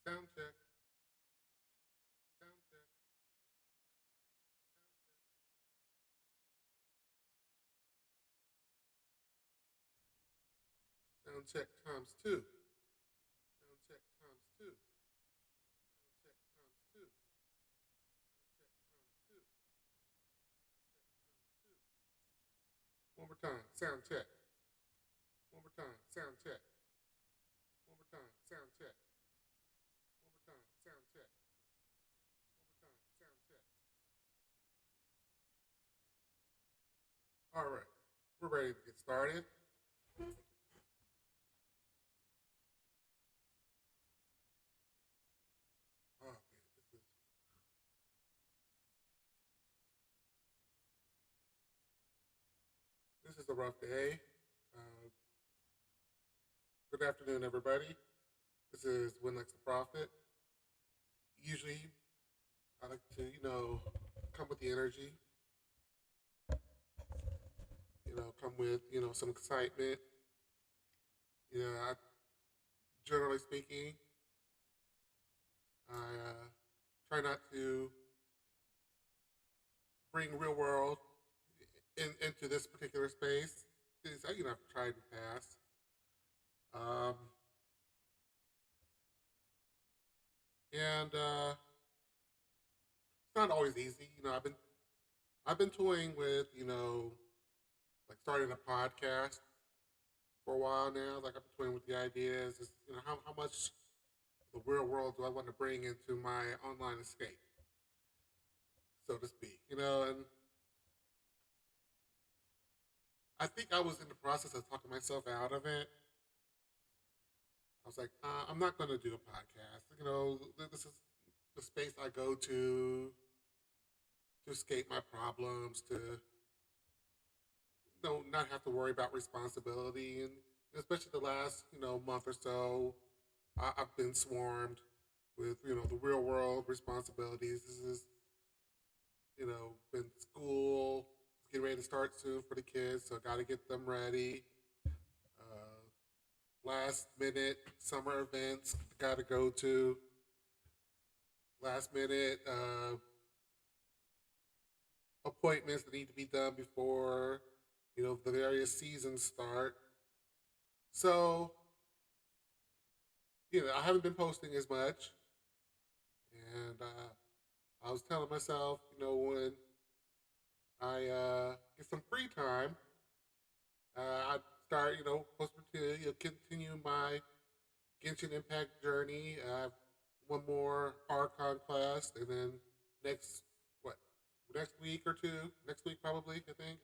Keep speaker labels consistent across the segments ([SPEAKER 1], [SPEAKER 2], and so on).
[SPEAKER 1] Sound check. Sound check. Sound check times two. Sound check times two. Sound check times two. Sound check times two. One more time. Sound check. One more time. Sound check. One more time. Sound check. One more time. Sound check. One more time. Sound check. All right. We're ready to get started. Oh man, this is a rough day. Uh, Good afternoon, everybody. This is Winlex the Prophet. Usually, I like to, come with the energy, come with, some excitement. I, generally speaking, I try not to bring real world into this particular space. Because, I've tried in the past. Um, and it's not always easy. I've been toying with, like starting a podcast for a while now. Like I've been toying with the ideas. Is, how much the real world do I want to bring into my online escape, so to speak? And I think I was in the process of talking myself out of it. I was like, I'm not going to do a podcast. This is the space I go to escape my problems, to not have to worry about responsibility, and especially the last month or so, I've been swarmed with the real world responsibilities. This is been school. It's getting ready to start soon for the kids, so I got to get them ready. Last minute summer events got to go to. Last minute appointments that need to be done before the various seasons start. So I haven't been posting as much, and I was telling myself, when I get some free time, I start, posting to continue my Genshin Impact journey. I have one more Archon class, and then next what next week or two, next week probably, I think.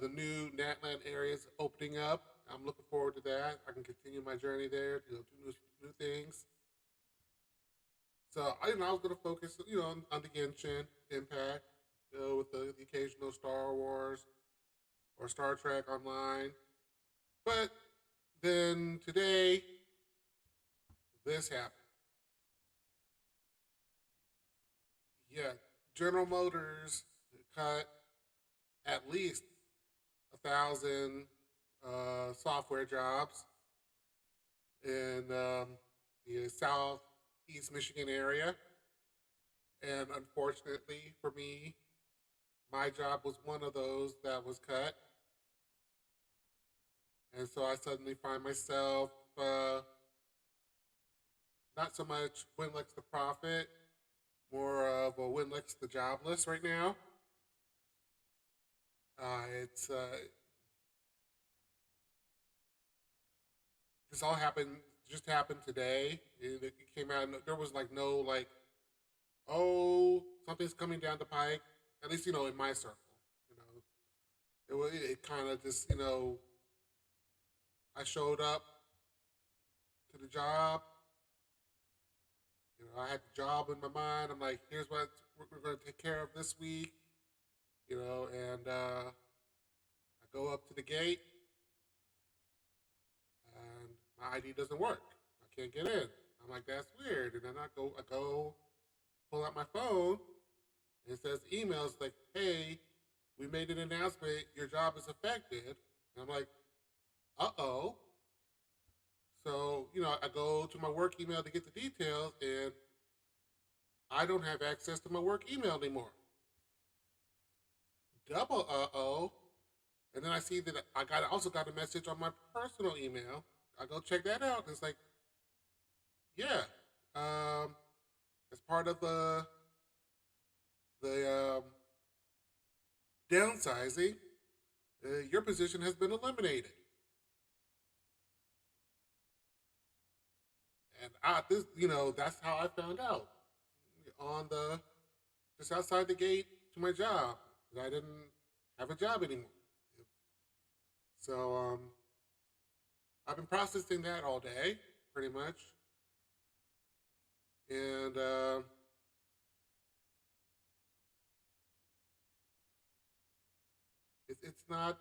[SPEAKER 1] The new Natland area is opening up. I'm looking forward to that. I can continue my journey there, do new things. So I was going to focus, on the Genshin Impact, with the occasional Star Wars or Star Trek online. But then today, this happened. Yeah, General Motors cut at least 1,000 software jobs in the southeast Michigan area. And unfortunately for me, my job was one of those that was cut. And so I suddenly find myself not so much Winlex the Prophet, more of a Winlex the Jobless right now. It's This all happened just happened today. It came out. There was like no like, oh, something's coming down the pike. At least in my circle, you know, it kind of just I showed up to the job. I had the job in my mind. I'm like, here's what we're going to take care of this week. And I go up to the gate, and my ID doesn't work. I can't get in. I'm like, that's weird. And then I go pull out my phone, and it says emails like, hey, we made an announcement. Your job is affected. And I'm like, uh oh. So, I go to my work email to get the details, and I don't have access to my work email anymore. Double oh. And then I see that also got a message on my personal email. I go check that out, and it's like, yeah, um, as part of the downsizing, your position has been eliminated. And that's how I found out on the just outside the gate to my job that I didn't have a job anymore. So I've been processing that all day, pretty much, and it's not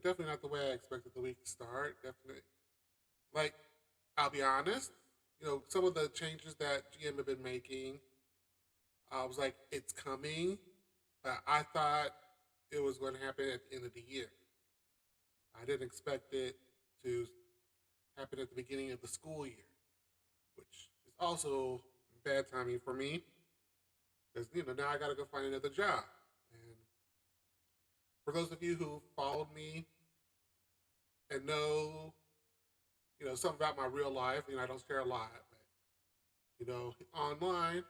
[SPEAKER 1] definitely not the way I expected the week to start. Definitely, like, I'll be honest, some of the changes that GM have been making, I was like, it's coming, but I thought it was going to happen at the end of the year. I didn't expect it to happen at the beginning of the school year, which is also bad timing for me because now I got to go find another job. And for those of you who followed me and know something about my real life, I don't share a lot, but online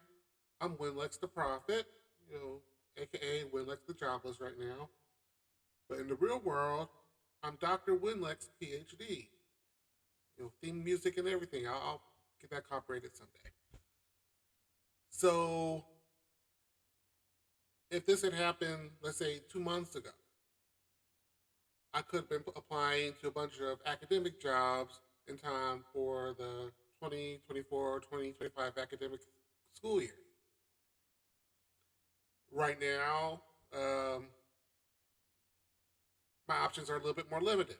[SPEAKER 1] I'm Winlex the Prophet, aka Winlex the Jobless right now. But in the real world, I'm Dr. Winlex, PhD. Theme music and everything. I'll get that copyrighted someday. So if this had happened, let's say 2 months ago, I could have been applying to a bunch of academic jobs in time for the 2024-2025 academic school year. Right now, my options are a little bit more limited.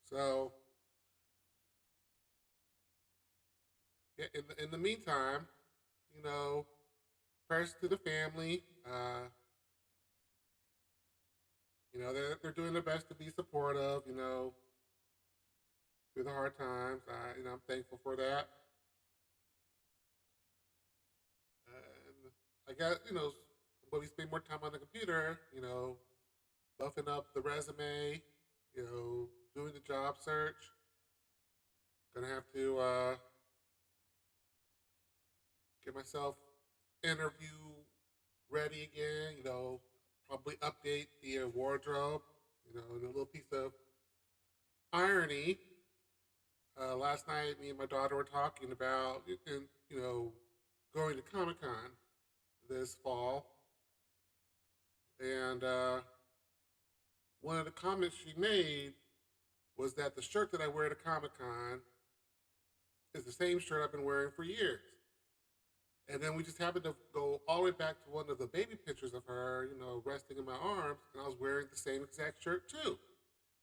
[SPEAKER 1] So, yeah, in the meantime, prayers to the family. They're doing their best to be supportive. Through the hard times. I'm thankful for that. And I got when we spend more time on the computer, buffing up the resume, doing the job search. Gonna have to get myself interview ready again. Probably update the wardrobe. And a little piece of irony. Last night, me and my daughter were talking about, going to Comic Con this fall, and one of the comments she made was that the shirt that I wear to Comic Con is the same shirt I've been wearing for years. And then we just happened to go all the way back to one of the baby pictures of her, resting in my arms, and I was wearing the same exact shirt too.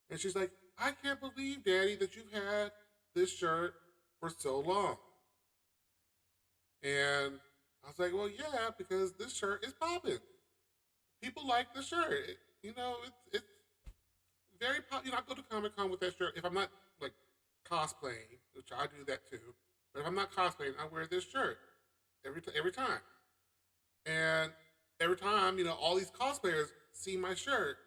[SPEAKER 1] And she's like, I can't believe, Daddy, that you've had this shirt for so long. And I was like, well, yeah, because this shirt is popping. People like the shirt. It's very pop. I go to Comic Con with that shirt. If I'm not like cosplaying, which I do that too, but if I'm not cosplaying, I wear this shirt every time. And every time, all these cosplayers see my shirt.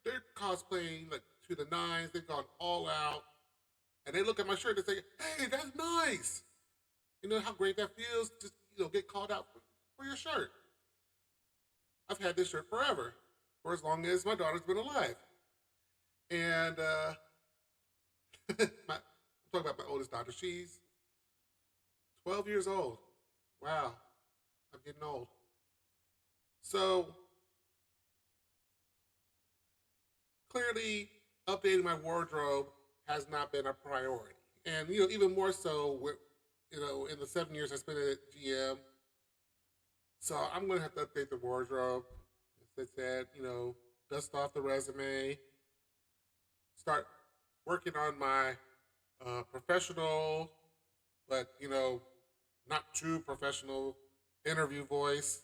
[SPEAKER 1] They're cosplaying like to the nines. They've gone all out, and they look at my shirt and say, "Hey, that's nice." How great that feels to get called out for your shirt. I've had this shirt forever, for as long as my daughter's been alive. And I'm talking about my oldest daughter. She's 12 years old. Wow, I'm getting old. So clearly, updating my wardrobe has not been a priority. And even more so with in the 7 years I spent at GM. So I'm gonna have to update the wardrobe. As I said, dust off the resume, start working on my professional, but not too professional interview voice.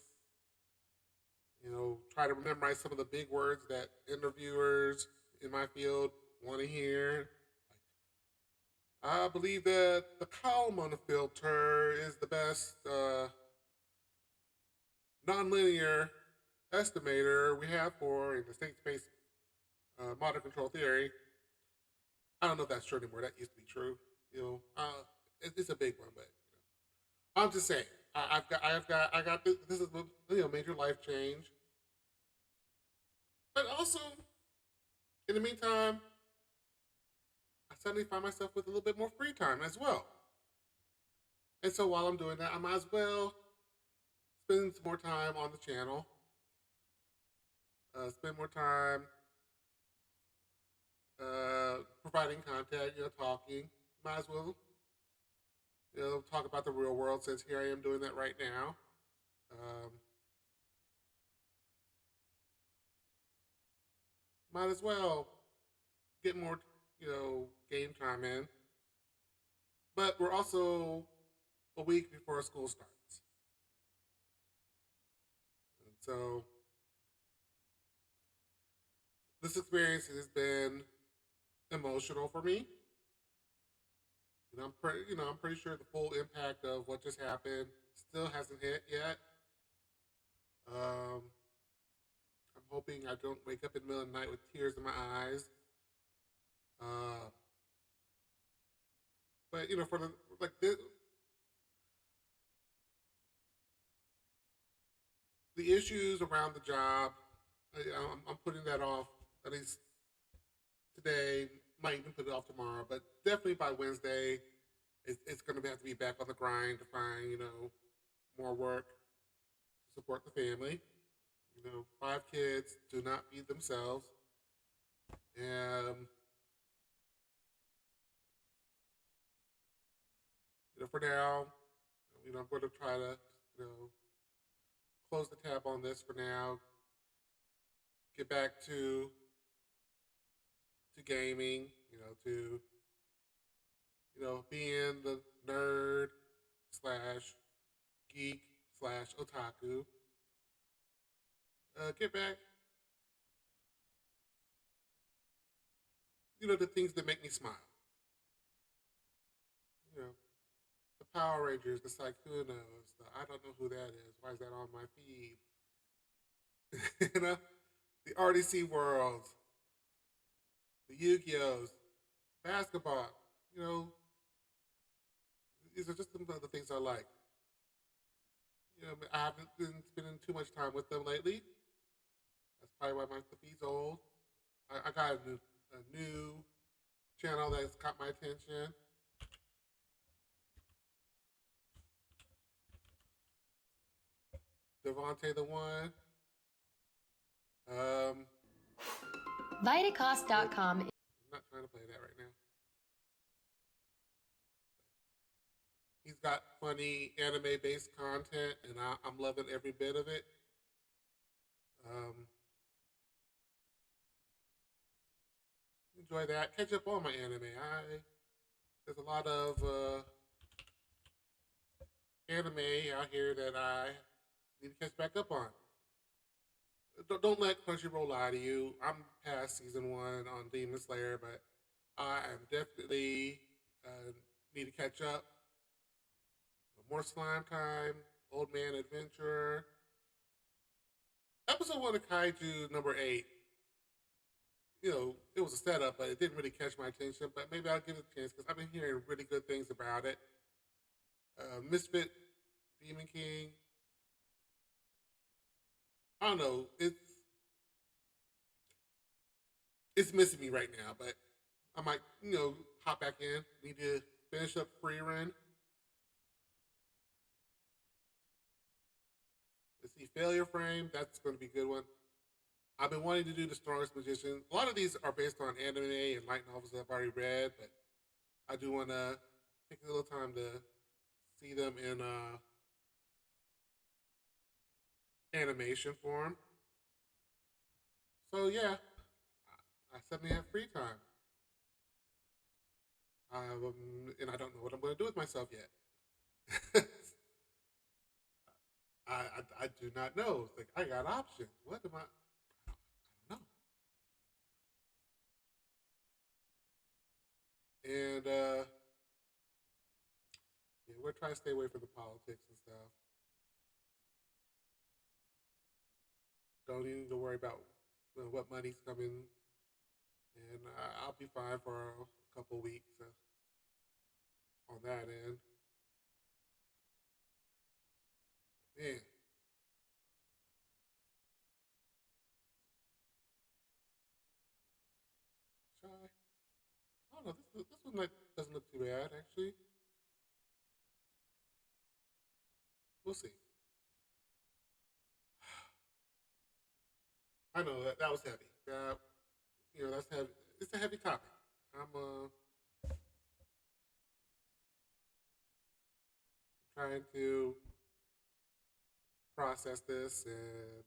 [SPEAKER 1] Try to memorize some of the big words that interviewers in my field want to hear. I believe that the Kalman filter is the best nonlinear estimator we have for in the state space modern control theory. I don't know if that's true anymore. That used to be true. It's a big one, but I'm just saying. I got this. This is a major life change. But also, in the meantime, I suddenly find myself with a little bit more free time as well. And so while I'm doing that, I might as well spend some more time on the channel. Spend more time providing content, talking. Might as well, talk about the real world since here I am doing that right now. Um, might as well get more, game time in. But we're also a week before school starts. And so this experience has been emotional for me. I'm pretty sure the full impact of what just happened still hasn't hit yet. Um, I'm hoping I don't wake up in the middle of the night with tears in my eyes. Uh, but for the issues around the job, I'm putting that off at least today. Might even put it off tomorrow, but definitely by Wednesday, it's going to have to be back on the grind to find more work to support the family. 5 kids do not feed themselves, and for now, I'm going to try to you know close the tab on this for now. Get back to gaming. To being the nerd slash geek slash otaku. Get back, the things that make me smile. You know, the Power Rangers, the Sykkunos, I don't know who that is. Why is that on my feed? The RDC worlds, the Yu-Gi-Ohs, basketball. You know, these are just some of the things I like. I haven't been spending too much time with them lately. That's probably why the feed's old. I got a new channel that's caught my attention. Devontae the One. Um,
[SPEAKER 2] Vitacost.com.
[SPEAKER 1] I'm not trying to play that right now. He's got funny anime-based content, and I'm loving every bit of it. Um, enjoy that. Catch up on my anime. There's a lot of anime out here that I need to catch back up on. Don't let Crunchyroll lie to you. I'm past season 1 on Demon Slayer, but I am definitely need to catch up. More Slime Time, Old Man Adventurer. Episode 1 of Kaiju number 8. It was a setup, but it didn't really catch my attention. But maybe I'll give it a chance because I've been hearing really good things about it. Misfit Demon King. I don't know. It's missing me right now, but I might hop back in. Need to finish up Free Run. Let's see, Failure Frame. That's going to be a good one. I've been wanting to do The Strongest Magician. A lot of these are based on anime and light novels that I've already read, but I do want to take a little time to see them in animation form. So yeah, I suddenly have free time, and I don't know what I'm going to do with myself yet. I do not know. It's like I got options. What am I? I don't know. And yeah, we're trying to stay away from the politics and stuff. Don't even need to worry about what money's coming, and I'll be fine for a couple weeks on that end. Man, shy. I don't know. This one like doesn't look too bad actually. We'll see. I know that was heavy. That's heavy. It's a heavy topic. I'm trying to process this the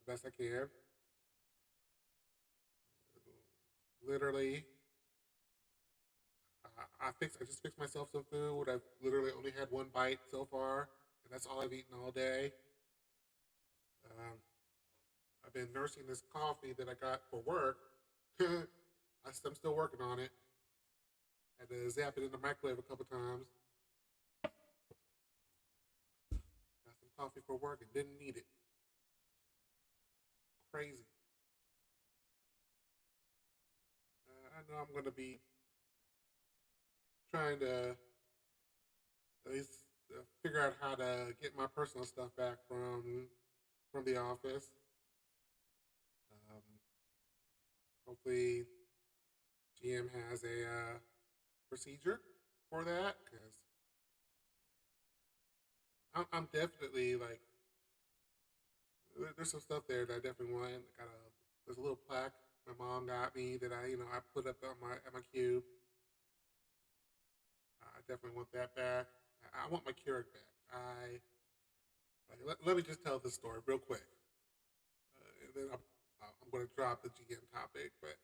[SPEAKER 1] best I can. Literally, I just fixed myself some food. I've literally only had one bite so far, and that's all I've eaten all day. Um, I've been nursing this coffee that I got for work. I'm still working on it. Had to zap it in the microwave a couple times. Got some coffee for work and didn't need it. Crazy. I know I'm going to be trying to at least figure out how to get my personal stuff back from the office. Um, Hopefully, GM has a procedure for that because I'm definitely like there's some stuff there that I definitely want. There's a little plaque my mom got me that I put up on my at my cube. I definitely want that back. I want my Keurig back. Let me just tell this story real quick, and then I'm going to drop the GM topic. But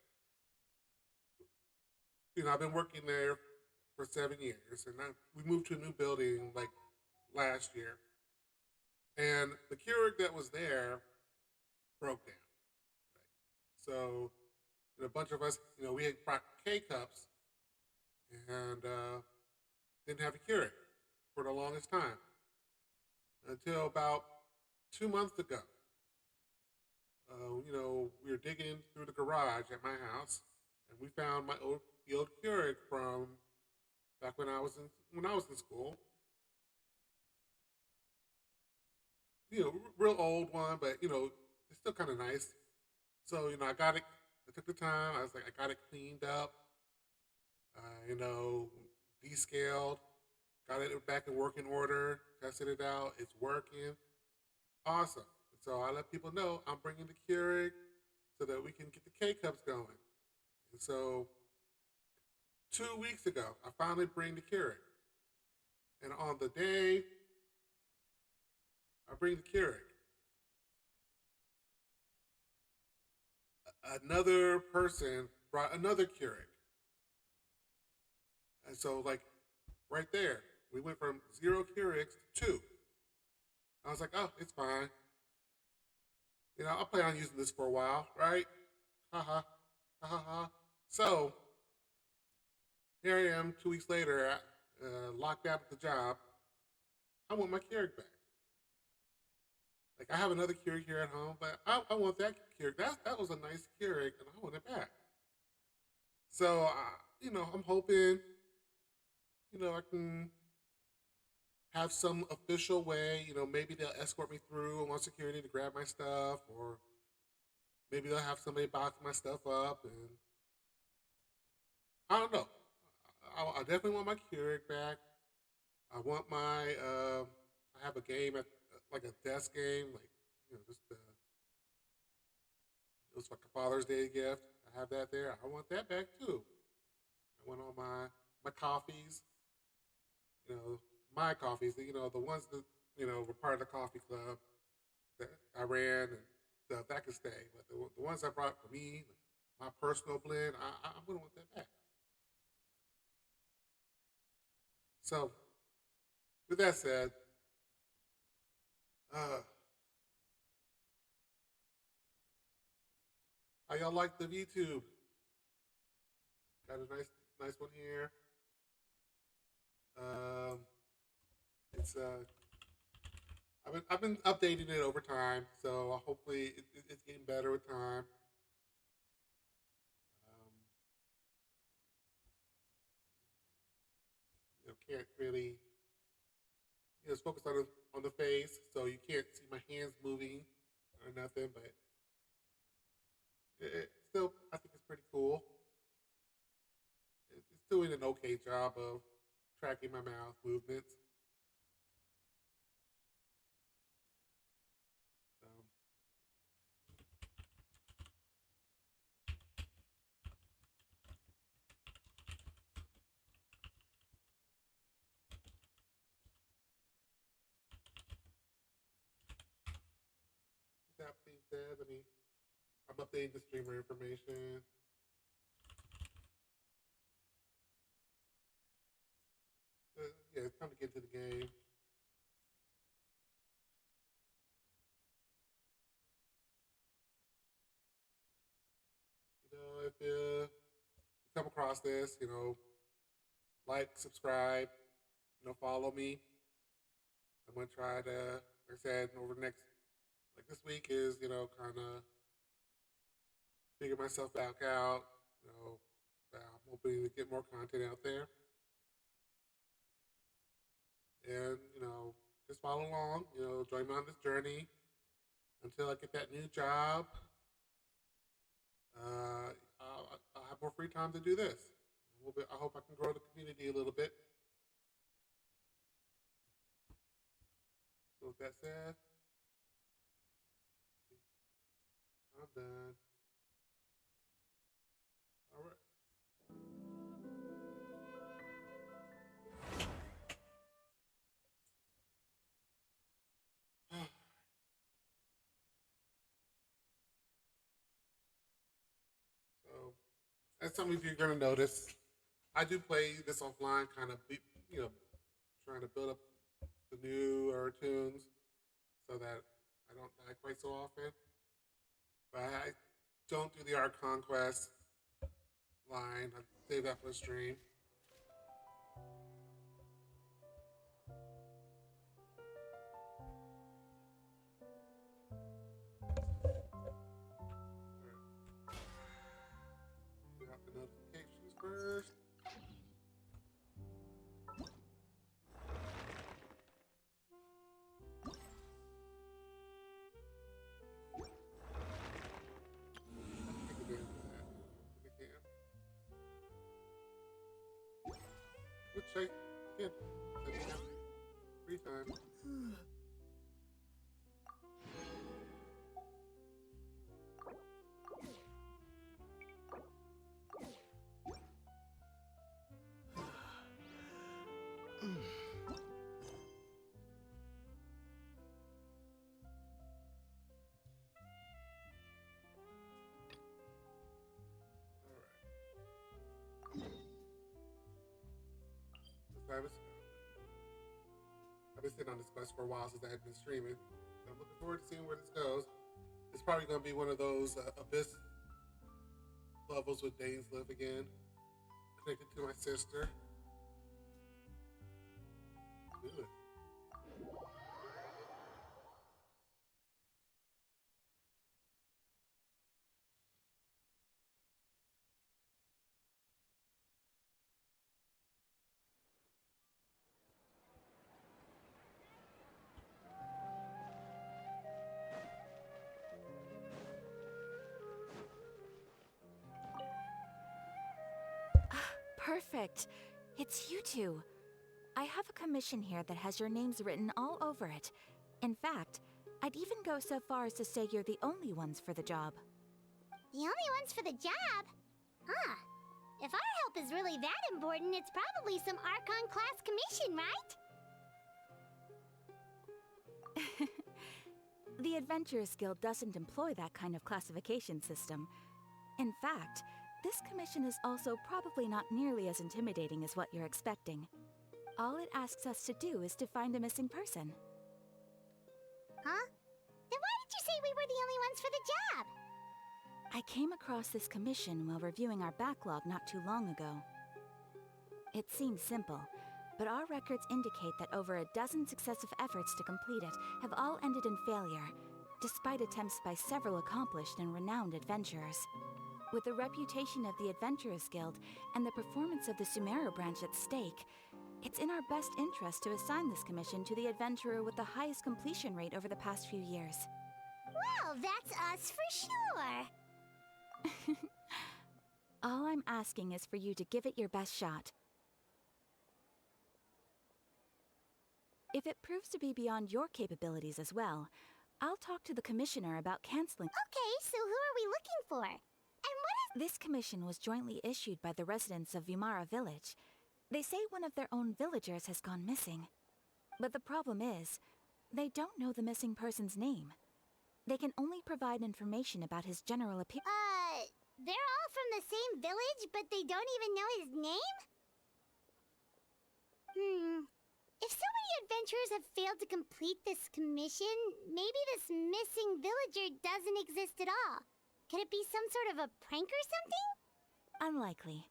[SPEAKER 1] I've been working there for 7 years, and we moved to a new building like last year, and the Keurig that was there broke down. Right? So a bunch of us, we had brought K cups and didn't have a Keurig for the longest time until about 2 months ago. We were digging through the garage at my house, and we found the old Keurig from back when I was in school. Real old one, but it's still kind of nice. So I got it. I took the time. I was like, I got it cleaned up. You know, descaled. Got it back in working order. Tested it out. It's working. Awesome. So I let people know I'm bringing the Keurig so that we can get the K cups going. And so 2 weeks ago, I finally bring the Keurig. And on the day I bring the Keurig, another person brought another Keurig. And so, like, right there, we went from zero Keurigs to two. I was like, oh, it's fine. I'll plan on using this for a while, right? Ha ha, ha ha ha. So, here I am 2 weeks later, locked out at the job. I want my Keurig back. Like, I have another Keurig here at home, but I want that Keurig. That was a nice Keurig, and I want it back. So, I'm hoping, I can have some official way. Maybe they'll escort me through and want security to grab my stuff, or maybe they'll have somebody box my stuff up, and I don't know. I definitely want my Keurig back. I want my. I have a game at like a desk game, like just it was like a Father's Day gift. I have that there. I want that back too. I want all my coffees. You know, my coffees. The ones that were part of the coffee club that I ran and stuff that could stay. But the ones I brought for me, my personal blend, I'm gonna want that back. So with that said, uh, how y'all like the VTube? Got a nice one here. Um, it's I've been updating it over time, so hopefully it's getting better with time. Can't really it's focused on the face, so you can't see my hands moving or nothing. But still, I think it's pretty cool. It's doing an okay job of tracking my mouth movements. So that being said, I'm updating the streamer information. Yeah, it's time to get to the game. If you come across this, like, subscribe, follow me. I'm gonna try to, like I said, over the next, like this week is, kind of figure myself back out. I'm hoping to get more content out there, and just follow along. Join me on this journey until I get that new job. I'll have more free time to do this. I hope I can grow the community a little bit. So with that said, I'm done. All right. So, as some of you are going to notice, I do play this offline, kind of, trying to build up the newer tunes so that I don't die quite so often. But I don't do the art conquest line. I save that for the stream. We got the notifications first. Take advantage of that when we can. Which I can. So we have free time. Alright. I've been sitting on this quest for a while since I had been streaming. So I'm looking forward to seeing where this goes. It's probably going to be one of those Abyss levels with Danes live again. Connected to my sister. Good.
[SPEAKER 2] Perfect. It's you two. I have a commission here that has your names written all over it. In fact, I'd even go so far as to say you're the only ones for the job.
[SPEAKER 3] The only ones for the job? Huh. If our help is really that important, it's probably some Archon class commission, right?
[SPEAKER 2] The Adventurers Guild doesn't employ that kind of classification system. In fact, this commission is also probably not nearly as intimidating as what you're expecting. All it asks us to do is to find a missing person.
[SPEAKER 3] Huh? Then why did you say we were the only ones for the job?
[SPEAKER 2] I came across this commission while reviewing our backlog not too long ago. It seems simple, but our records indicate that over a dozen successive efforts to complete it have all ended in failure, despite attempts by several accomplished and renowned adventurers. With the reputation of the Adventurers Guild and the performance of the Sumeru branch at stake, it's in our best interest to assign this commission to the adventurer with the highest completion rate over the past few years.
[SPEAKER 3] Well, that's us for sure.
[SPEAKER 2] All I'm asking is for you to give it your best shot. If it proves to be beyond your capabilities as well, I'll talk to the commissioner about canceling.
[SPEAKER 3] Okay, so who are we looking for? And what is...
[SPEAKER 2] This commission was jointly issued by the residents of Vimara Village. They say one of their own villagers has gone missing. But the problem is, they don't know the missing person's name. They can only provide information about his general appearance.
[SPEAKER 3] They're all from the same village, but they don't even know his name? If so many adventurers have failed to complete this commission, maybe this missing villager doesn't exist at all. Could it be some sort of a prank or something?
[SPEAKER 2] Unlikely.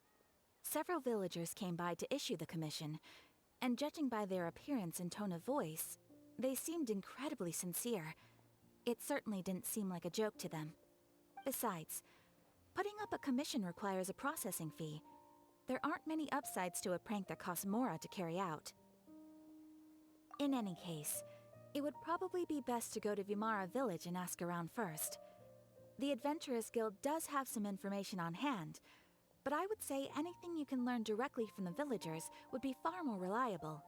[SPEAKER 2] Several villagers came by to issue the commission, and judging by their appearance and tone of voice, they seemed incredibly sincere. It certainly didn't seem like a joke to them. Besides, putting up a commission requires a processing fee. There aren't many upsides to a prank that costs Mora to carry out. In any case, it would probably be best to go to Vimara Village and ask around first. The Adventurers Guild does have some information on hand, but I would say anything you can learn directly from the villagers would be far more reliable.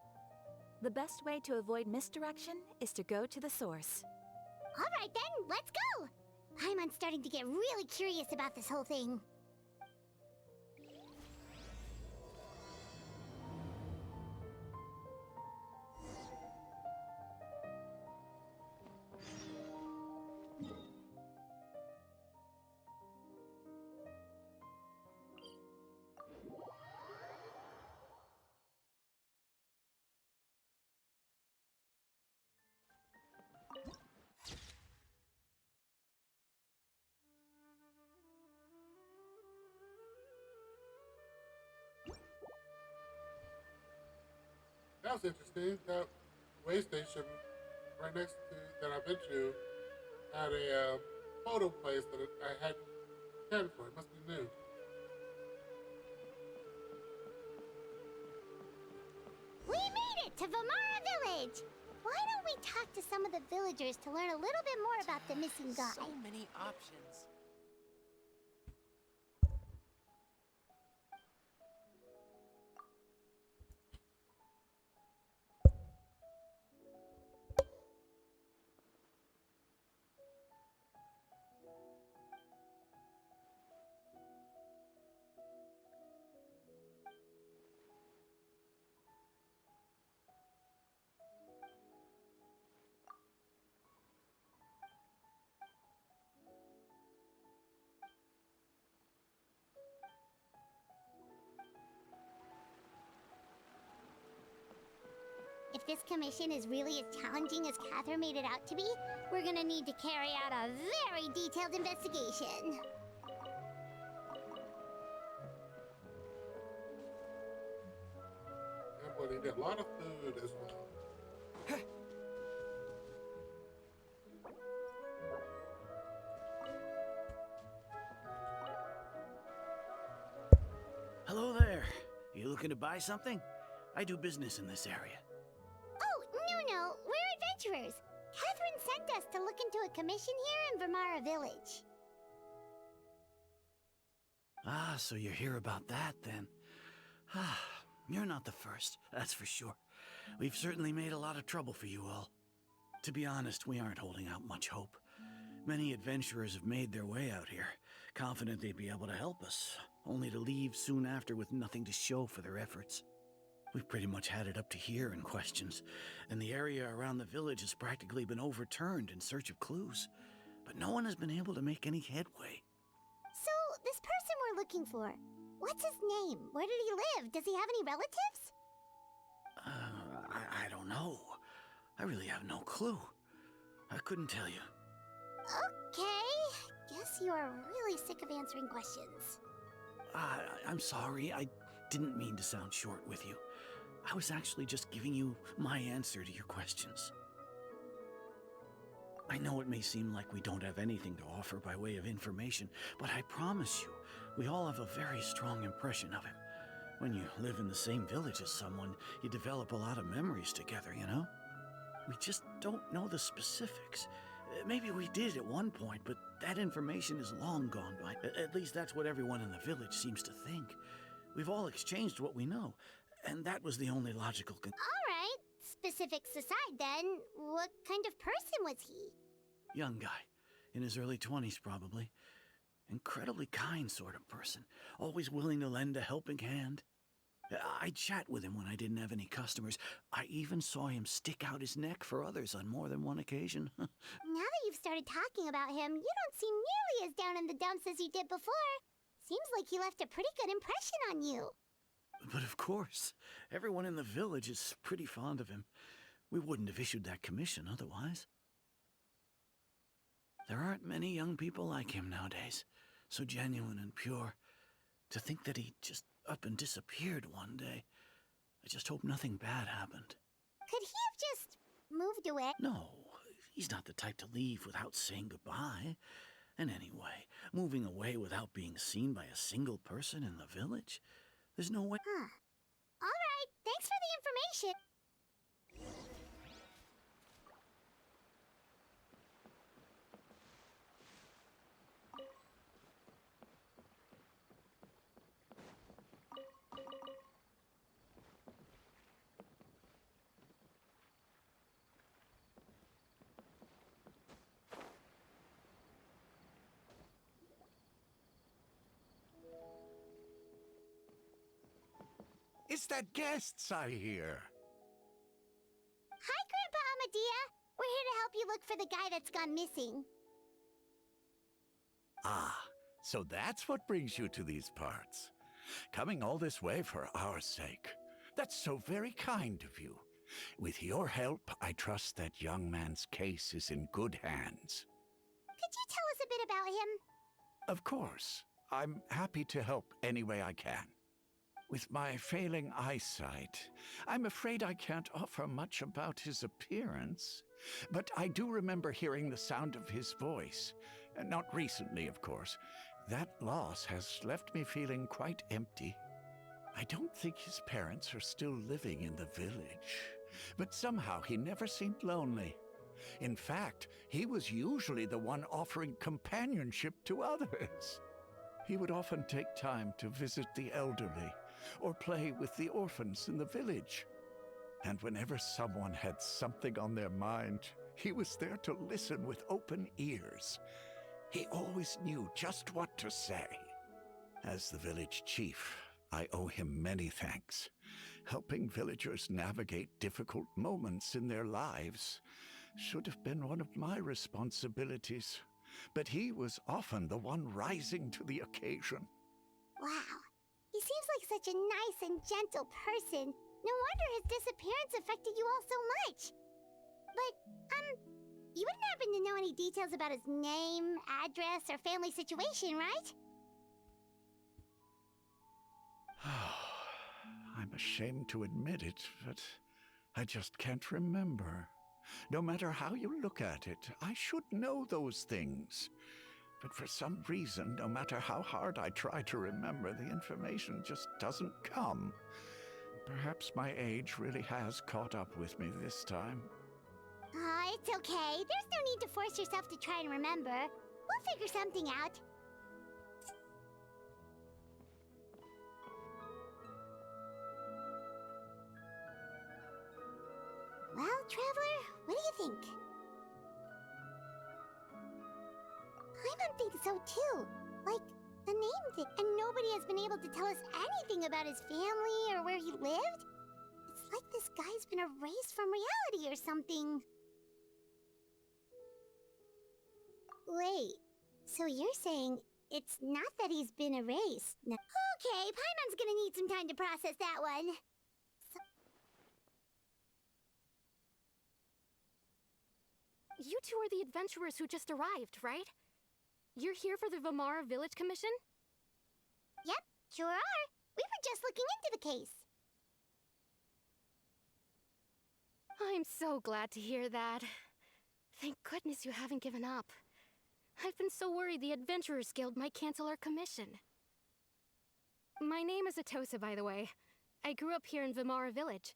[SPEAKER 2] The best way to avoid misdirection is to go to the source.
[SPEAKER 3] All right then, let's go! Paimon's starting to get really curious about this whole thing.
[SPEAKER 1] That was interesting. That way station right next to that I've been to had a photo place that I hadn't cared for. It must be new.
[SPEAKER 3] We made it to Vimara Village! Why don't we talk to some of the villagers to learn a little bit more about the missing guy?
[SPEAKER 4] So many options.
[SPEAKER 3] If this commission is really as challenging as Catherine made it out to be, we're gonna need to carry out a very detailed investigation.
[SPEAKER 1] Yeah, but he did a lot of food as well.
[SPEAKER 5] Hello there. You looking to buy something? I do business in this area.
[SPEAKER 3] Oh, no, we're adventurers. Catherine sent us to look into a commission here in Vimara Village.
[SPEAKER 5] Ah, so you're here about that then. Ah, you're not the first, that's for sure. We've certainly made a lot of trouble for you all. To be honest, we aren't holding out much hope. Many adventurers have made their way out here, confident they'd be able to help us, only to leave soon after with nothing to show for their efforts. We've pretty much had it up to here in questions, and the area around the village has practically been overturned in search of clues. But no one has been able to make any headway.
[SPEAKER 3] So, this person we're looking for, what's his name? Where did he live? Does he have any relatives?
[SPEAKER 5] I don't know. I really have no clue. I couldn't tell you.
[SPEAKER 3] Okay, guess you are really sick of answering questions.
[SPEAKER 5] I'm sorry, I didn't mean to sound short with you. I was actually just giving you my answer to your questions. I know it may seem like we don't have anything to offer by way of information, but I promise you, we all have a very strong impression of him. When you live in the same village as someone, you develop a lot of memories together, you know? We just don't know the specifics. Maybe we did at one point, but that information is long gone by. At least that's what everyone in the village seems to think. We've all exchanged what we know, and that was the only logical
[SPEAKER 3] Alright, specifics aside then, what kind of person was he?
[SPEAKER 5] Young guy, in his early 20s probably. Incredibly kind sort of person, always willing to lend a helping hand. I'd chat with him when I didn't have any customers. I even saw him stick out his neck for others on more than one occasion.
[SPEAKER 3] Now that you've started talking about him, you don't seem nearly as down in the dumps as you did before. Seems like he left a pretty good impression on you.
[SPEAKER 5] But of course, everyone in the village is pretty fond of him. We wouldn't have issued that commission otherwise. There aren't many young people like him nowadays, so genuine and pure. To think that he just up and disappeared one day. I just hope nothing bad happened.
[SPEAKER 3] Could he have just moved away?
[SPEAKER 5] No, he's not the type to leave without saying goodbye. And anyway, moving away without being seen by a single person in the village? There's no way.
[SPEAKER 3] Huh. Alright, thanks for the information.
[SPEAKER 4] It's that guests I hear.
[SPEAKER 3] Hi, Grandpa Amadea. We're here to help you look for the guy that's gone missing.
[SPEAKER 4] Ah, so that's what brings you to these parts. Coming all this way for our sake. That's so very kind of you. With your help, I trust that young man's case is in good hands.
[SPEAKER 3] Could you tell us a bit about him?
[SPEAKER 4] Of course. I'm happy to help any way I can. With my failing eyesight, I'm afraid I can't offer much about his appearance. But I do remember hearing the sound of his voice. Not recently, of course. That loss has left me feeling quite empty. I don't think his parents are still living in the village. But somehow he never seemed lonely. In fact, he was usually the one offering companionship to others. He would often take time to visit the elderly, or play with the orphans in the village. And whenever someone had something on their mind, he was there to listen with open ears. He always knew just what to say. As the village chief, I owe him many thanks. Helping villagers navigate difficult moments in their lives should have been one of my responsibilities. But he was often the one rising to the occasion.
[SPEAKER 3] Wow. He seems like such a nice and gentle person. No wonder his disappearance affected you all so much. But, you wouldn't happen to know any details about his name, address, or family situation, right?
[SPEAKER 4] I'm ashamed to admit it, but I just can't remember. No matter how you look at it, I should know those things. But for some reason, no matter how hard I try to remember, the information just doesn't come. Perhaps my age really has caught up with me this time.
[SPEAKER 3] It's okay. There's no need to force yourself to try and remember. We'll figure something out. Well, Traveler, what do you think? Paimon thinks so too. Like, the name thing. And nobody has been able to tell us anything about his family or where he lived. It's like this guy's been erased from reality or something. Wait, so you're saying it's not that he's been erased? No. Okay, Paimon's gonna need some time to process that one.
[SPEAKER 6] You two are the adventurers who just arrived, right? You're here for the Vamara Village Commission?
[SPEAKER 3] Yep, sure are. We were just looking into the case.
[SPEAKER 6] I'm so glad to hear that. Thank goodness you haven't given up. I've been so worried the Adventurers Guild might cancel our commission. My name is Atosa, by the way. I grew up here in Vimara Village.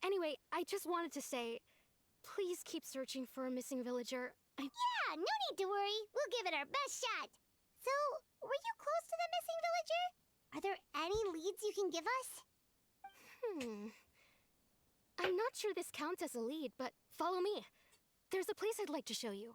[SPEAKER 6] Anyway, I just wanted to say, please keep searching for a missing villager.
[SPEAKER 3] Yeah, no need to worry. We'll give it our best shot. So, were you close to the missing villager? Are there any leads you can give us?
[SPEAKER 6] I'm not sure this counts as a lead, but follow me. There's a place I'd like to show you.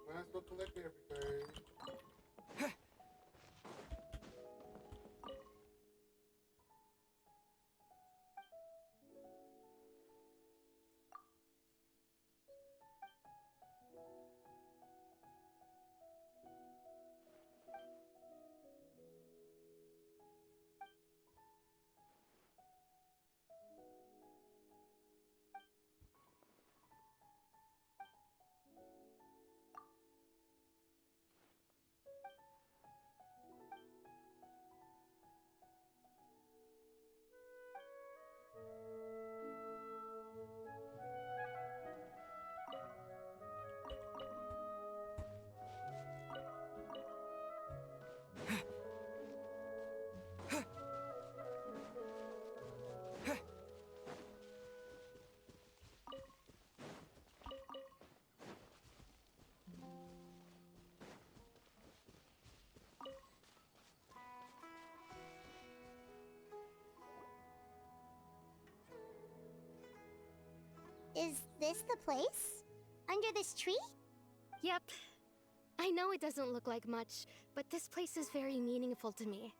[SPEAKER 1] Might as well collect everything.
[SPEAKER 3] Is this the place? Under this tree?
[SPEAKER 6] Yep. I know it doesn't look like much, but this place is very meaningful to me.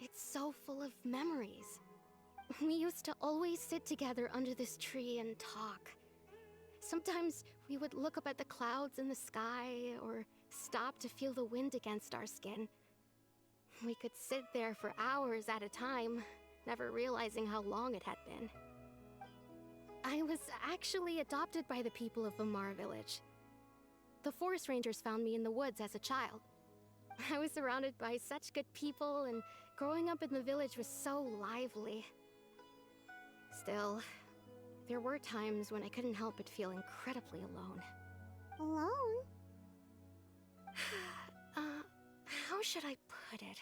[SPEAKER 6] It's so full of memories. We used to always sit together under this tree and talk. Sometimes we would look up at the clouds in the sky, or stop to feel the wind against our skin. We could sit there for hours at a time, never realizing how long it had been. I was actually adopted by the people of Vimara Village. The forest rangers found me in the woods as a child. I was surrounded by such good people, and growing up in the village was so lively. Still, there were times when I couldn't help but feel incredibly alone.
[SPEAKER 3] Alone?
[SPEAKER 6] How should I put it?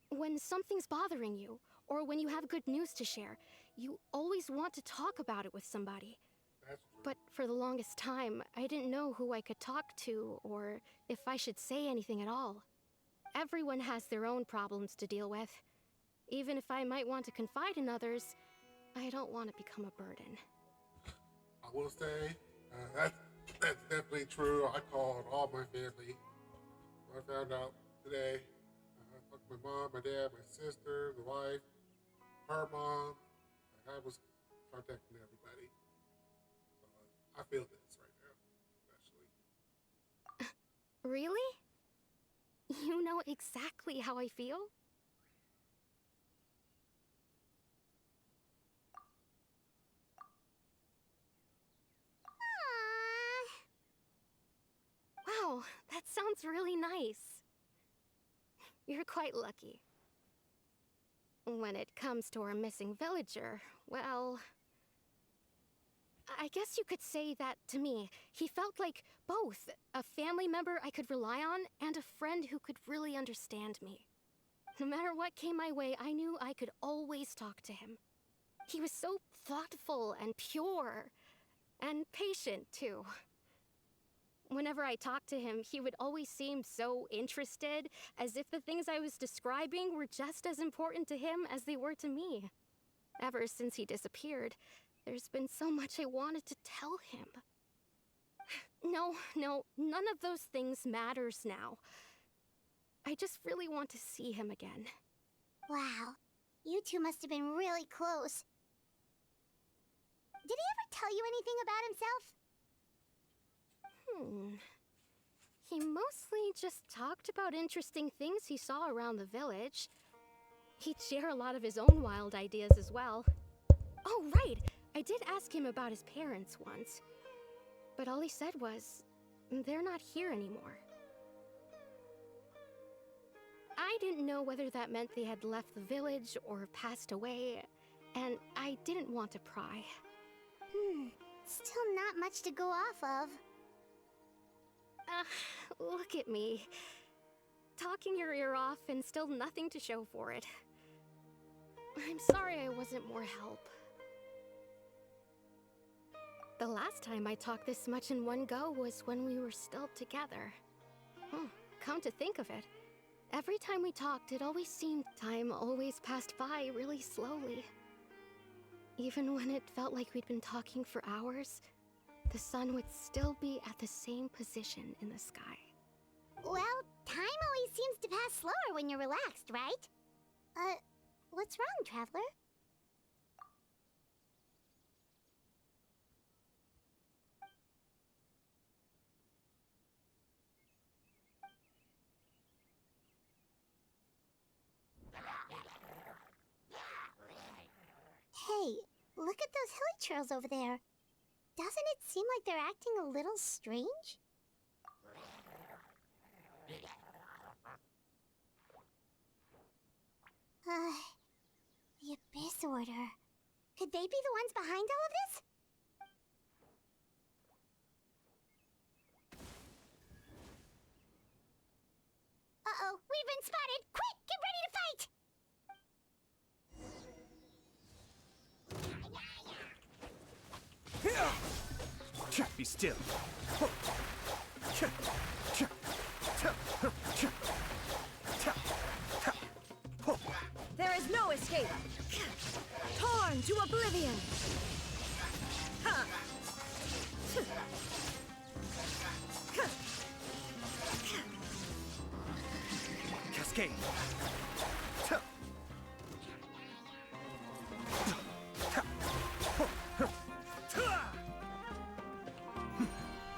[SPEAKER 6] When something's bothering you, or when you have good news to share, you always want to talk about it with somebody.
[SPEAKER 1] That's true.
[SPEAKER 6] But for the longest time, I didn't know who I could talk to, or if I should say anything at all. Everyone has their own problems to deal with. Even if I might want to confide in others, I don't want to become a burden.
[SPEAKER 1] I will say, that's definitely true. I called all my family. I found out today. I talked to my mom, my dad, my sister, the wife, her mom. I was contacting everybody. So I feel this right now, especially.
[SPEAKER 6] Really? You know exactly how I feel? Wow, that sounds really nice. You're quite lucky. When it comes to our missing villager, well, I guess you could say that to me. He felt like both a family member I could rely on and a friend who could really understand me. No matter what came my way, I knew I could always talk to him. He was so thoughtful and pure, and patient too. Whenever I talked to him, he would always seem so interested, as if the things I was describing were just as important to him as they were to me. Ever since he disappeared, there's been so much I wanted to tell him. No, none of those things matters now. I just really want to see him again.
[SPEAKER 3] Wow. You two must have been really close. Did he ever tell you anything about himself?
[SPEAKER 6] He mostly just talked about interesting things he saw around the village. He'd share a lot of his own wild ideas as well. Oh, right! I did ask him about his parents once. But all he said was, they're not here anymore. I didn't know whether that meant they had left the village or passed away, and I didn't want to pry.
[SPEAKER 3] Still not much to go off of.
[SPEAKER 6] Look at me. Talking your ear off and still nothing to show for it. I'm sorry I wasn't more help. The last time I talked this much in one go was when we were still together. Come to think of it, every time we talked, it always seemed time always passed by really slowly. Even when it felt like we'd been talking for hours, the sun would still be at the same position in the sky.
[SPEAKER 3] Well, time always seems to pass slower when you're relaxed, right? What's wrong, Traveler? Hey, look at those hilly trails over there. Doesn't it seem like they're acting a little strange? The Abyss Order. Could they be the ones behind all of this? Uh-oh, we've been spotted! Quick, get ready to fight!
[SPEAKER 4] Be still.
[SPEAKER 2] There is no escape! Torn to oblivion!
[SPEAKER 4] Cascade.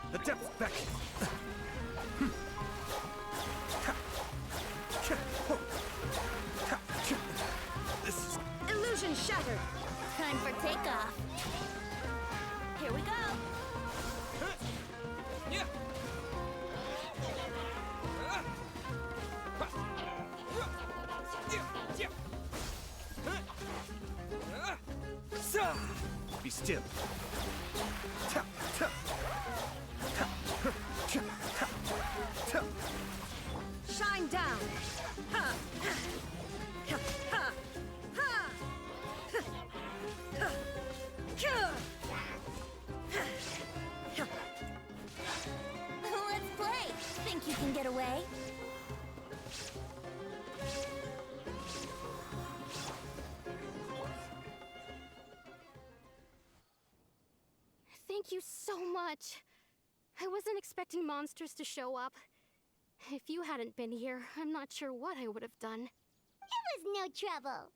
[SPEAKER 4] The depths back. This is
[SPEAKER 2] Illusion shattered!
[SPEAKER 3] Time for takeoff.
[SPEAKER 2] Here we go!
[SPEAKER 4] Be still.
[SPEAKER 2] Shine down! Ha! Ha! Ha! Ha!
[SPEAKER 3] Let's play. Think you can get away?
[SPEAKER 6] Thank you so much. I wasn't expecting monsters to show up. If you hadn't been here, I'm not sure what I would have done.
[SPEAKER 3] It was no trouble.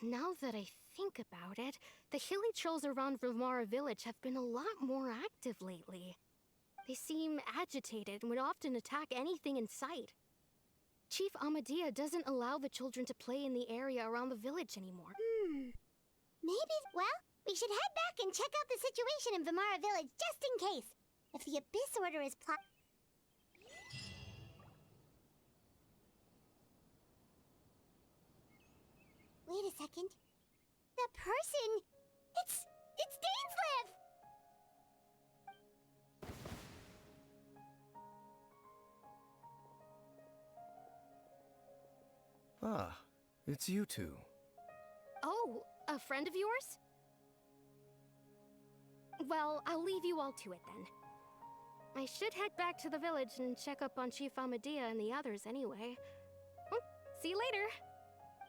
[SPEAKER 6] Now that I think about it, the hilly trolls around Vimara village have been a lot more active lately. They seem agitated and would often attack anything in sight. Chief Amadea doesn't allow the children to play in the area around the village anymore.
[SPEAKER 3] Maybe, well, we should head back and check out the situation in Vimara village just in case. If the Abyss Order is Wait a second. The person... It's Dainslev!
[SPEAKER 7] Ah, it's you two.
[SPEAKER 6] Oh, a friend of yours? Well, I'll leave you all to it then. I should head back to the village and check up on Chief Amadea and the others anyway. See you later.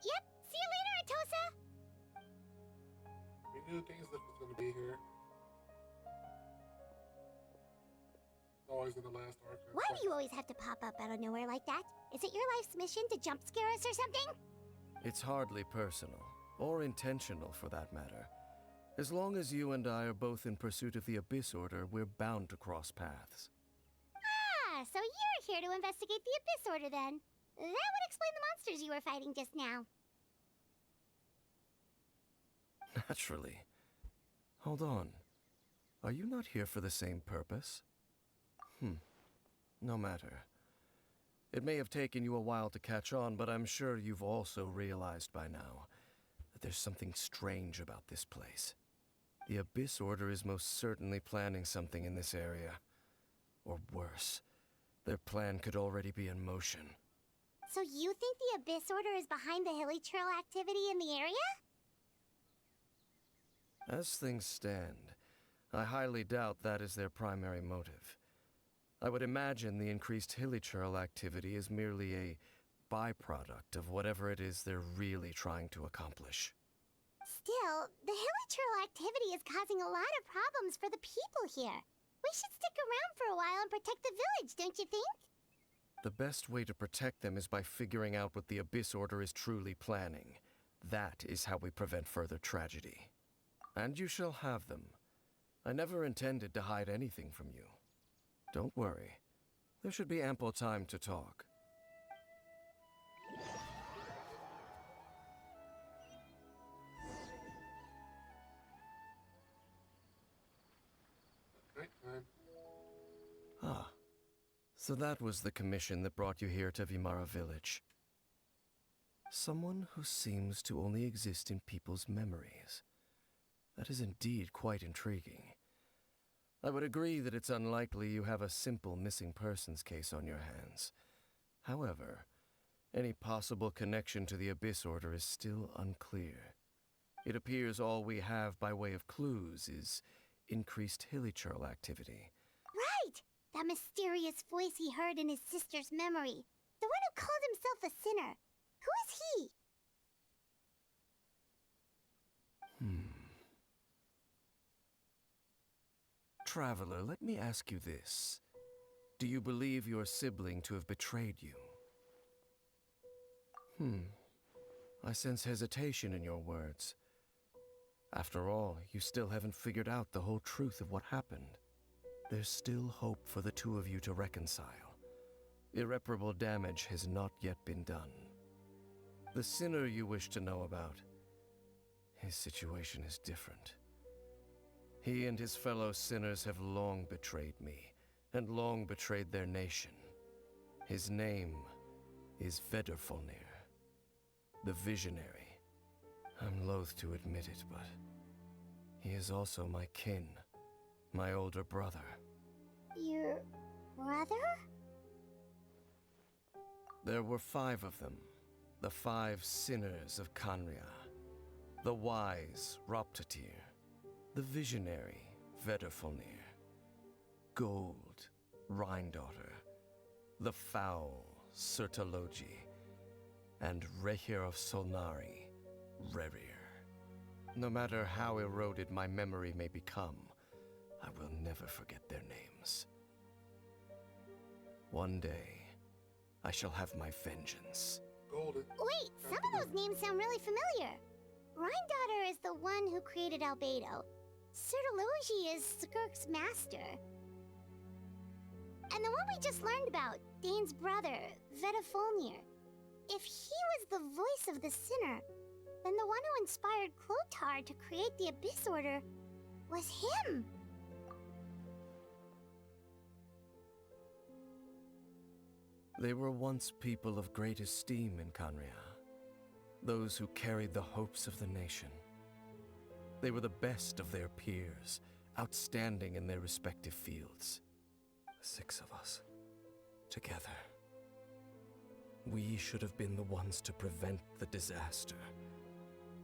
[SPEAKER 3] Yep, see you later, Atosa!
[SPEAKER 1] We knew Dainslev was going to be here. It's always in the last arc.
[SPEAKER 3] Why do you always have to pop up out of nowhere like that? Is it your life's mission to jump scare us or something?
[SPEAKER 7] It's hardly personal, or intentional for that matter. As long as you and I are both in pursuit of the Abyss Order, we're bound to cross paths.
[SPEAKER 3] Ah, so you're here to investigate the Abyss Order then. That would explain the monsters you were fighting just now.
[SPEAKER 7] Naturally. Hold on. Are you not here for the same purpose? No matter. It may have taken you a while to catch on, but I'm sure you've also realized by now that there's something strange about this place. The Abyss Order is most certainly planning something in this area. Or worse, their plan could already be in motion.
[SPEAKER 3] So you think the Abyss Order is behind the hilly trail activity in the area?
[SPEAKER 7] As things stand, I highly doubt that is their primary motive. I would imagine the increased hilichurl activity is merely a byproduct of whatever it is they're really trying to accomplish.
[SPEAKER 3] Still, the hilichurl activity is causing a lot of problems for the people here. We should stick around for a while and protect the village, don't you think?
[SPEAKER 7] The best way to protect them is by figuring out what the Abyss Order is truly planning. That is how we prevent further tragedy. And you shall have them. I never intended to hide anything from you. Don't worry. There should be ample time to talk.
[SPEAKER 1] Nighttime.
[SPEAKER 7] Ah. So that was the commission that brought you here to Vimara Village. Someone who seems to only exist in people's memories. That is indeed quite intriguing. I would agree that it's unlikely you have a simple missing persons case on your hands. However, any possible connection to the Abyss Order is still unclear. It appears all we have by way of clues is increased hilichurl activity.
[SPEAKER 3] Right! That mysterious voice he heard in his sister's memory. The one who called himself a sinner. Who is he?
[SPEAKER 7] Traveler, let me ask you this. Do you believe your sibling to have betrayed you? I sense hesitation in your words. After all, you still haven't figured out the whole truth of what happened. There's still hope for the two of you to reconcile. Irreparable damage has not yet been done. The sinner you wish to know about, his situation is different. He and his fellow sinners have long betrayed me, and long betrayed their nation. His name is Vedrfolnir, the Visionary. I'm loath to admit it, but he is also my kin, my older brother.
[SPEAKER 3] Your brother?
[SPEAKER 7] There were 5 of them, the 5 sinners of Kanria. The wise Roptatir, the visionary Vedrfolnir, Gold Rhindaughter, the foul Sertologi, and Rehir of Solnari, Rerir. No matter how eroded my memory may become, I will never forget their names. One day, I shall have my vengeance.
[SPEAKER 1] Golden.
[SPEAKER 3] Wait, some of those names sound really familiar. Rhindaughter is the one who created Albedo. Sertologi is Skirk's master. And the one we just learned about, Dane's brother, Vedrfolnir. If he was the voice of the sinner, then the one who inspired Clotar to create the Abyss Order was him.
[SPEAKER 7] They were once people of great esteem in Kanria. Those who carried the hopes of the nation. They were the best of their peers, outstanding in their respective fields. 6 of us, together. We should have been the ones to prevent the disaster.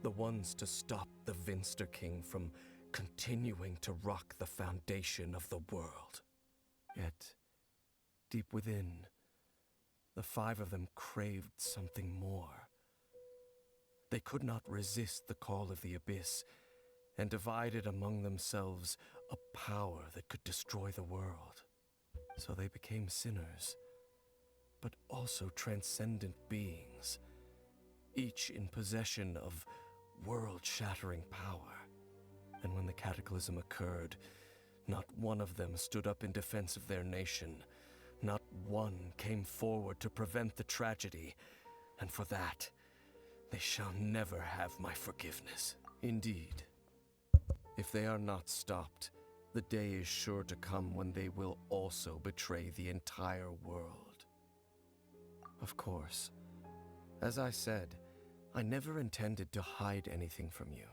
[SPEAKER 7] The ones to stop the Vinster King from continuing to rock the foundation of the world. Yet, deep within, the 5 of them craved something more. They could not resist the call of the Abyss, and divided among themselves a power that could destroy the world. So they became sinners, but also transcendent beings, each in possession of world-shattering power. And when the cataclysm occurred, not one of them stood up in defense of their nation. Not one came forward to prevent the tragedy. And for that, they shall never have my forgiveness. Indeed, if they are not stopped, the day is sure to come when they will also betray the entire world. Of course, as I said, I never intended to hide anything from you.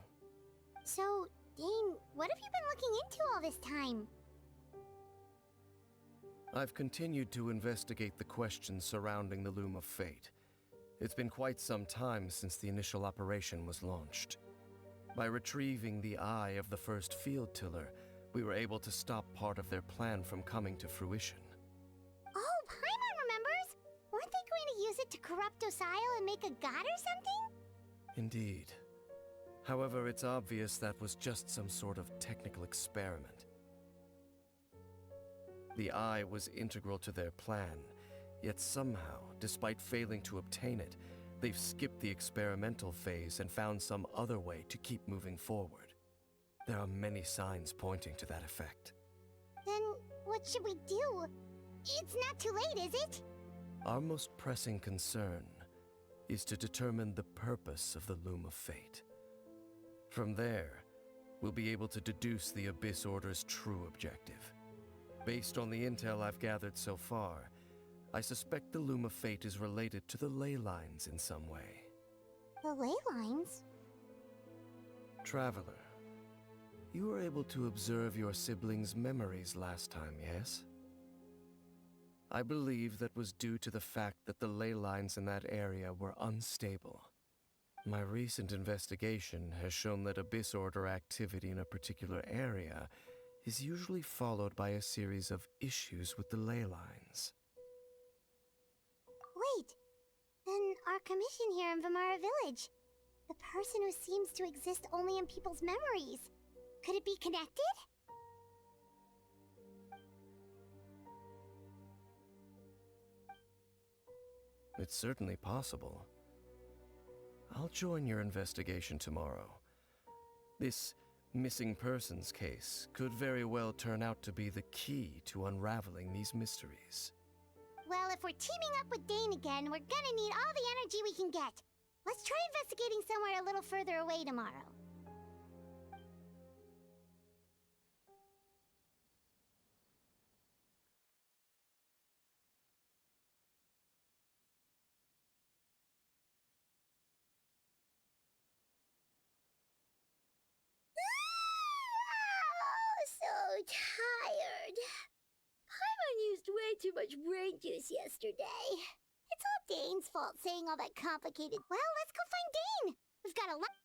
[SPEAKER 3] So, Dane, what have you been looking into all this time?
[SPEAKER 7] I've continued to investigate the questions surrounding the Loom of Fate. It's been quite some time since the initial operation was launched. By retrieving the eye of the first field tiller, we were able to stop part of their plan from coming to fruition.
[SPEAKER 3] Oh, Paimon remembers! Weren't they going to use it to corrupt Osile and make a god or something?
[SPEAKER 7] Indeed. However, it's obvious that was just some sort of technical experiment. The eye was integral to their plan, yet somehow, despite failing to obtain it, they've skipped the experimental phase and found some other way to keep moving forward. There are many signs pointing to that effect.
[SPEAKER 3] Then, what should we do? It's not too late, is it?
[SPEAKER 7] Our most pressing concern is to determine the purpose of the Loom of Fate. From there, we'll be able to deduce the Abyss Order's true objective. Based on the intel I've gathered so far, I suspect the Loom of Fate is related to the ley lines in some way.
[SPEAKER 3] The ley lines?
[SPEAKER 7] Traveler, you were able to observe your siblings' memories last time, yes? I believe that was due to the fact that the ley lines in that area were unstable. My recent investigation has shown that Abyss Order activity in a particular area is usually followed by a series of issues with the ley lines.
[SPEAKER 3] Wait, then our commission here in Vimara Village. The person who seems to exist only in people's memories. Could it be connected?
[SPEAKER 7] It's certainly possible. I'll join your investigation tomorrow. This missing persons case could very well turn out to be the key to unraveling these mysteries.
[SPEAKER 3] Well, if we're teaming up with Dane again, we're gonna need all the energy we can get. Let's try investigating somewhere a little further away tomorrow. So tired. Paimon used way too much brain juice yesterday. It's all Dane's fault saying all that complicated. Well, let's go find Dane. We've got a lot.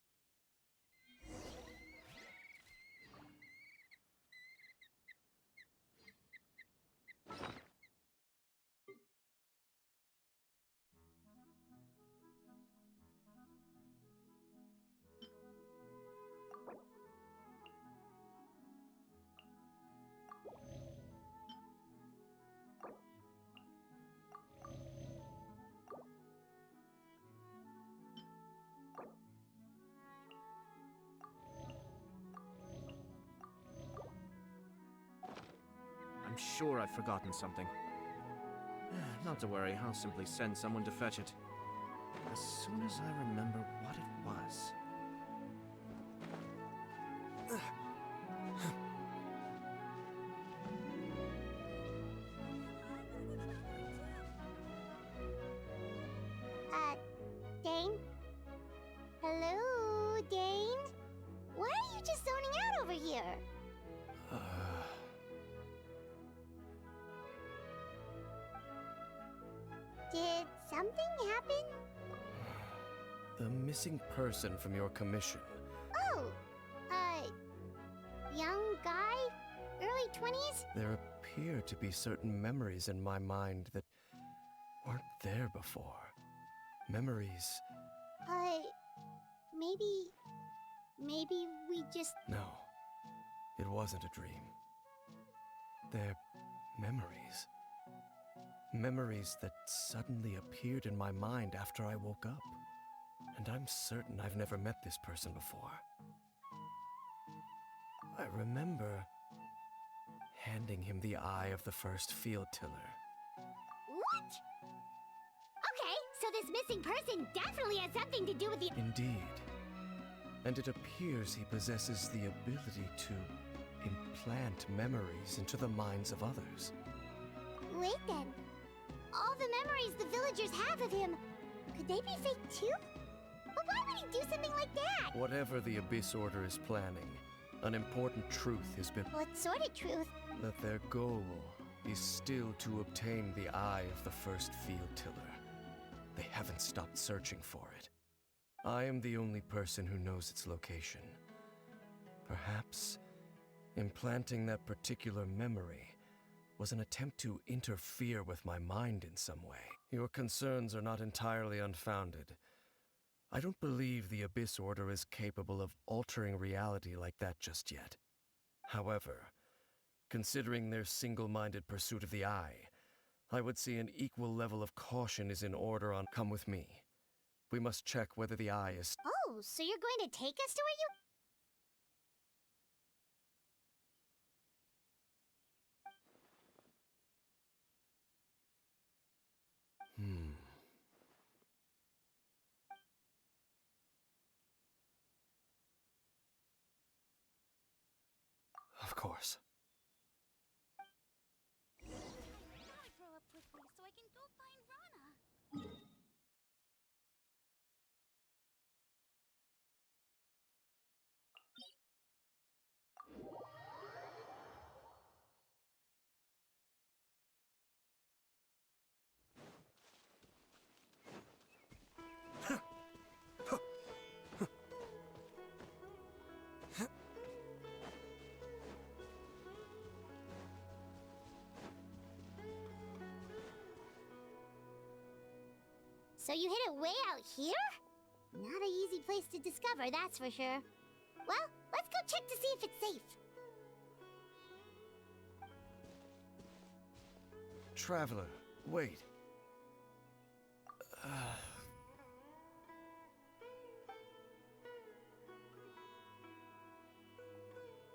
[SPEAKER 8] I'm sure I've forgotten something. Not to worry, I'll simply send someone to fetch it. As soon as I remember what it was.
[SPEAKER 3] Dane? Hello, Dane? Why are you just zoning out over here? Did something happen?
[SPEAKER 7] The missing person from your commission.
[SPEAKER 3] Oh, young guy? Early 20s?
[SPEAKER 7] There appear to be certain memories in my mind that weren't there before. Memories.
[SPEAKER 3] Maybe we just...
[SPEAKER 7] No, it wasn't a dream. They're memories. Memories that suddenly appeared in my mind after I woke up. And I'm certain I've never met this person before. I remember handing him the eye of the first field tiller.
[SPEAKER 3] What? Okay, so this missing person definitely has something to do with the...
[SPEAKER 7] Indeed. And it appears he possesses the ability to implant memories into the minds of others.
[SPEAKER 3] Wait then. All the memories the villagers have of him, could they be fake too? But why would he do something like that?
[SPEAKER 7] Whatever the Abyss Order is planning, an important truth has been
[SPEAKER 3] What sort of truth?
[SPEAKER 7] that their goal is still to obtain the eye of the first field tiller. They haven't stopped searching for it. I am the only person who knows its location. Perhaps implanting that particular memory was an attempt to interfere with my mind in some way. Your concerns are not entirely unfounded. I don't believe the Abyss Order is capable of altering reality like that just yet. However, considering their single-minded pursuit of the eye, I would say an equal level of caution is in order on... Come with me. We must check whether the eye is...
[SPEAKER 3] Oh, so you're going to take us to where you...
[SPEAKER 7] Of course.
[SPEAKER 2] I grow up quickly so I can go find Rana.
[SPEAKER 3] So you hid it way out here? Not an easy place to discover, that's for sure. Well, let's go check to see if it's safe.
[SPEAKER 7] Traveler, wait.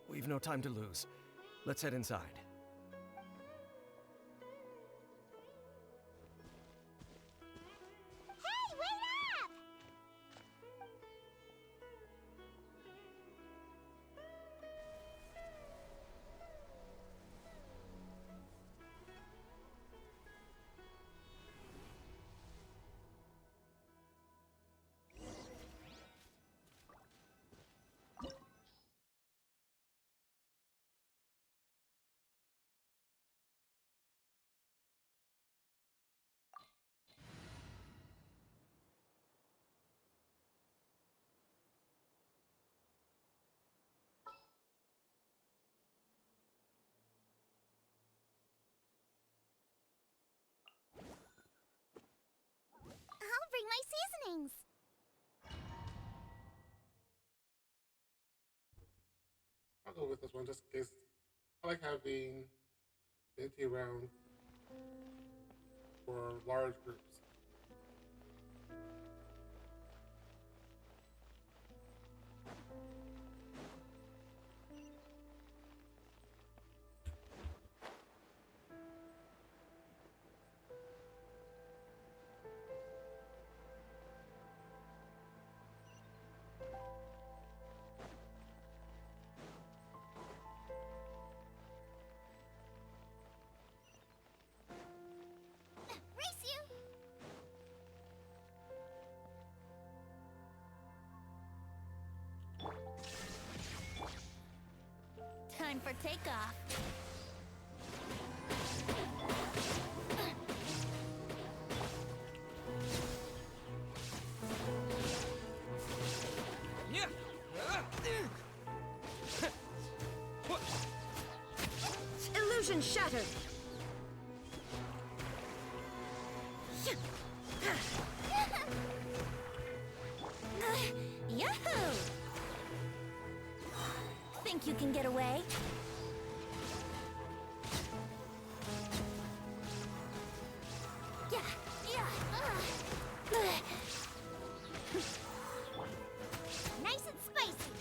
[SPEAKER 7] We've no time to lose. Let's head inside.
[SPEAKER 3] Hey, wait up! I'll bring my seasonings.
[SPEAKER 1] I'll go with this one just in case. I like having Venti around for large groups.
[SPEAKER 3] Race you!
[SPEAKER 2] Time for takeoff.
[SPEAKER 9] Illusion shattered.
[SPEAKER 2] Yahoo! Think you can get away? Yeah, yeah.
[SPEAKER 3] Nice and spicy.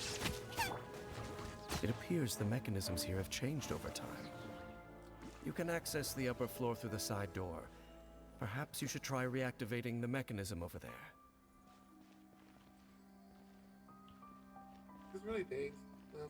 [SPEAKER 7] It appears the mechanisms here have changed over time. You can access the upper floor through the side door. Perhaps you should try reactivating the mechanism over there.
[SPEAKER 1] It's really days. Well,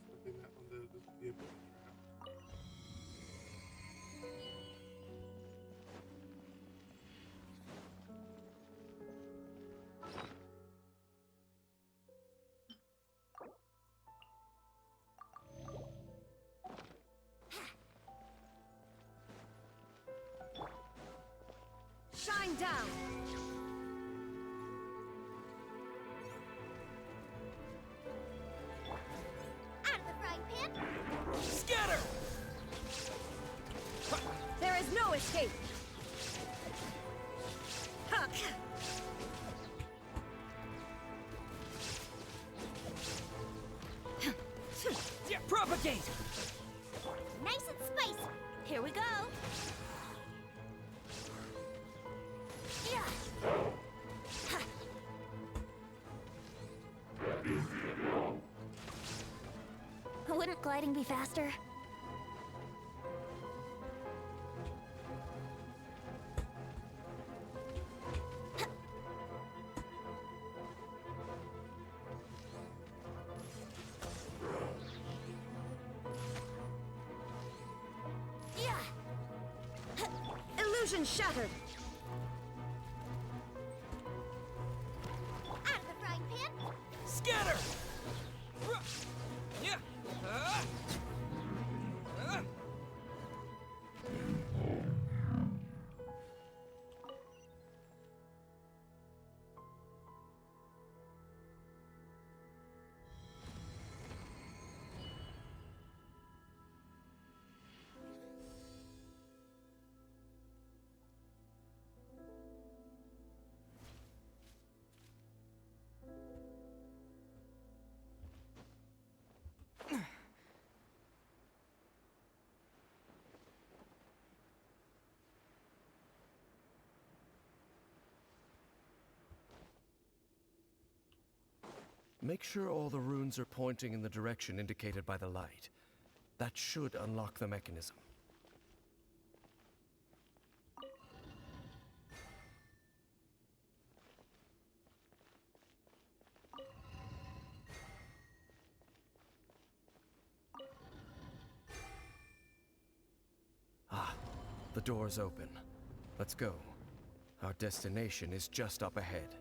[SPEAKER 1] something that on this vehicle trap.
[SPEAKER 2] Shine down!
[SPEAKER 3] Out of the frying pan!
[SPEAKER 5] Scatter!
[SPEAKER 2] There is no escape! Ha!
[SPEAKER 5] Yeah, propagate!
[SPEAKER 3] Nice and spicy!
[SPEAKER 2] Here we go!
[SPEAKER 3] Yeah! Wouldn't gliding be faster? Yeah!
[SPEAKER 2] Illusion shattered!
[SPEAKER 3] Out of the frying pan!
[SPEAKER 5] Scatter! Yeah!
[SPEAKER 7] Make sure all the runes are pointing in the direction indicated by the light. That should unlock the mechanism. Ah, the door's open. Let's go. Our destination is just up ahead.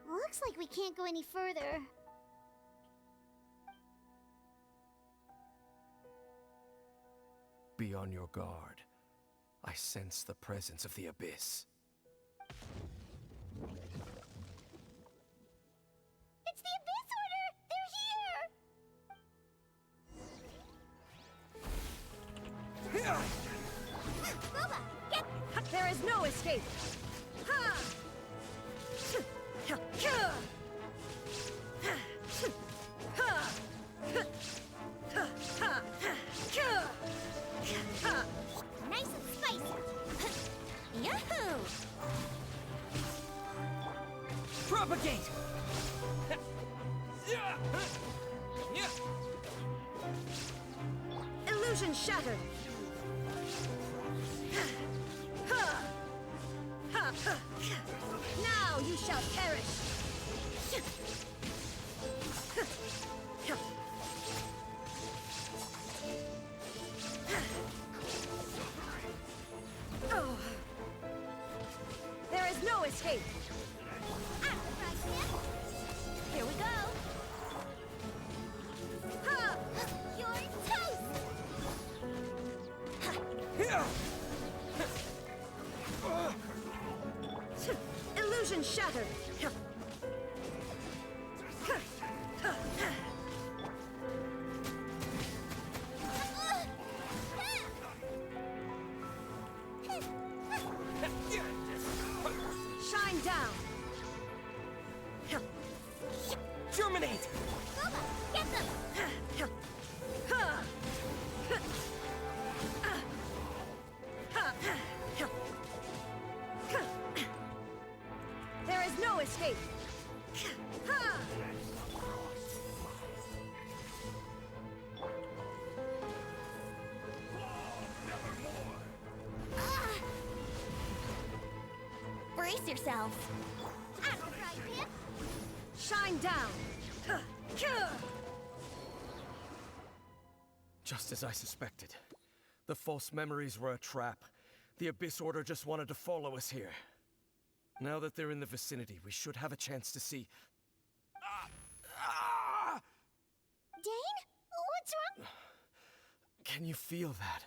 [SPEAKER 3] Looks like we can't go any further.
[SPEAKER 7] Be on your guard. I sense the presence of the abyss.
[SPEAKER 3] It's the Abyss Order! They're here! Boba, get...
[SPEAKER 2] There is no escape! Ha!
[SPEAKER 3] Nice and spicy! Yahoo!
[SPEAKER 5] Propagate!
[SPEAKER 9] Illusion shattered! Now you shall perish! Oh. There is no escape!
[SPEAKER 3] Here we go.
[SPEAKER 9] Ha!
[SPEAKER 3] You're toast.
[SPEAKER 9] Illusion shattered! Shine down!
[SPEAKER 10] Germinate!
[SPEAKER 3] Booba, get them.
[SPEAKER 9] There is no escape!
[SPEAKER 3] Brace yourselves. Apple Fry Pip.
[SPEAKER 9] Shine down!
[SPEAKER 7] Just as I suspected. The false memories were a trap. The Abyss Order just wanted to follow us here. Now that they're in the vicinity, we should have a chance to see...
[SPEAKER 3] Dane? What's wrong?
[SPEAKER 7] Can you feel that?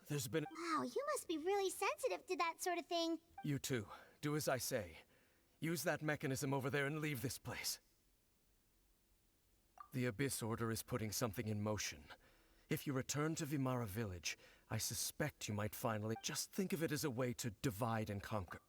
[SPEAKER 7] There's been...
[SPEAKER 3] Wow, you must be really sensitive to that sort of thing.
[SPEAKER 7] You too. Do as I say. Use that mechanism over there and leave this place. The Abyss Order is putting something in motion. If you return to Vimara Village, I suspect you might finally... Just think of it as a way to divide and conquer.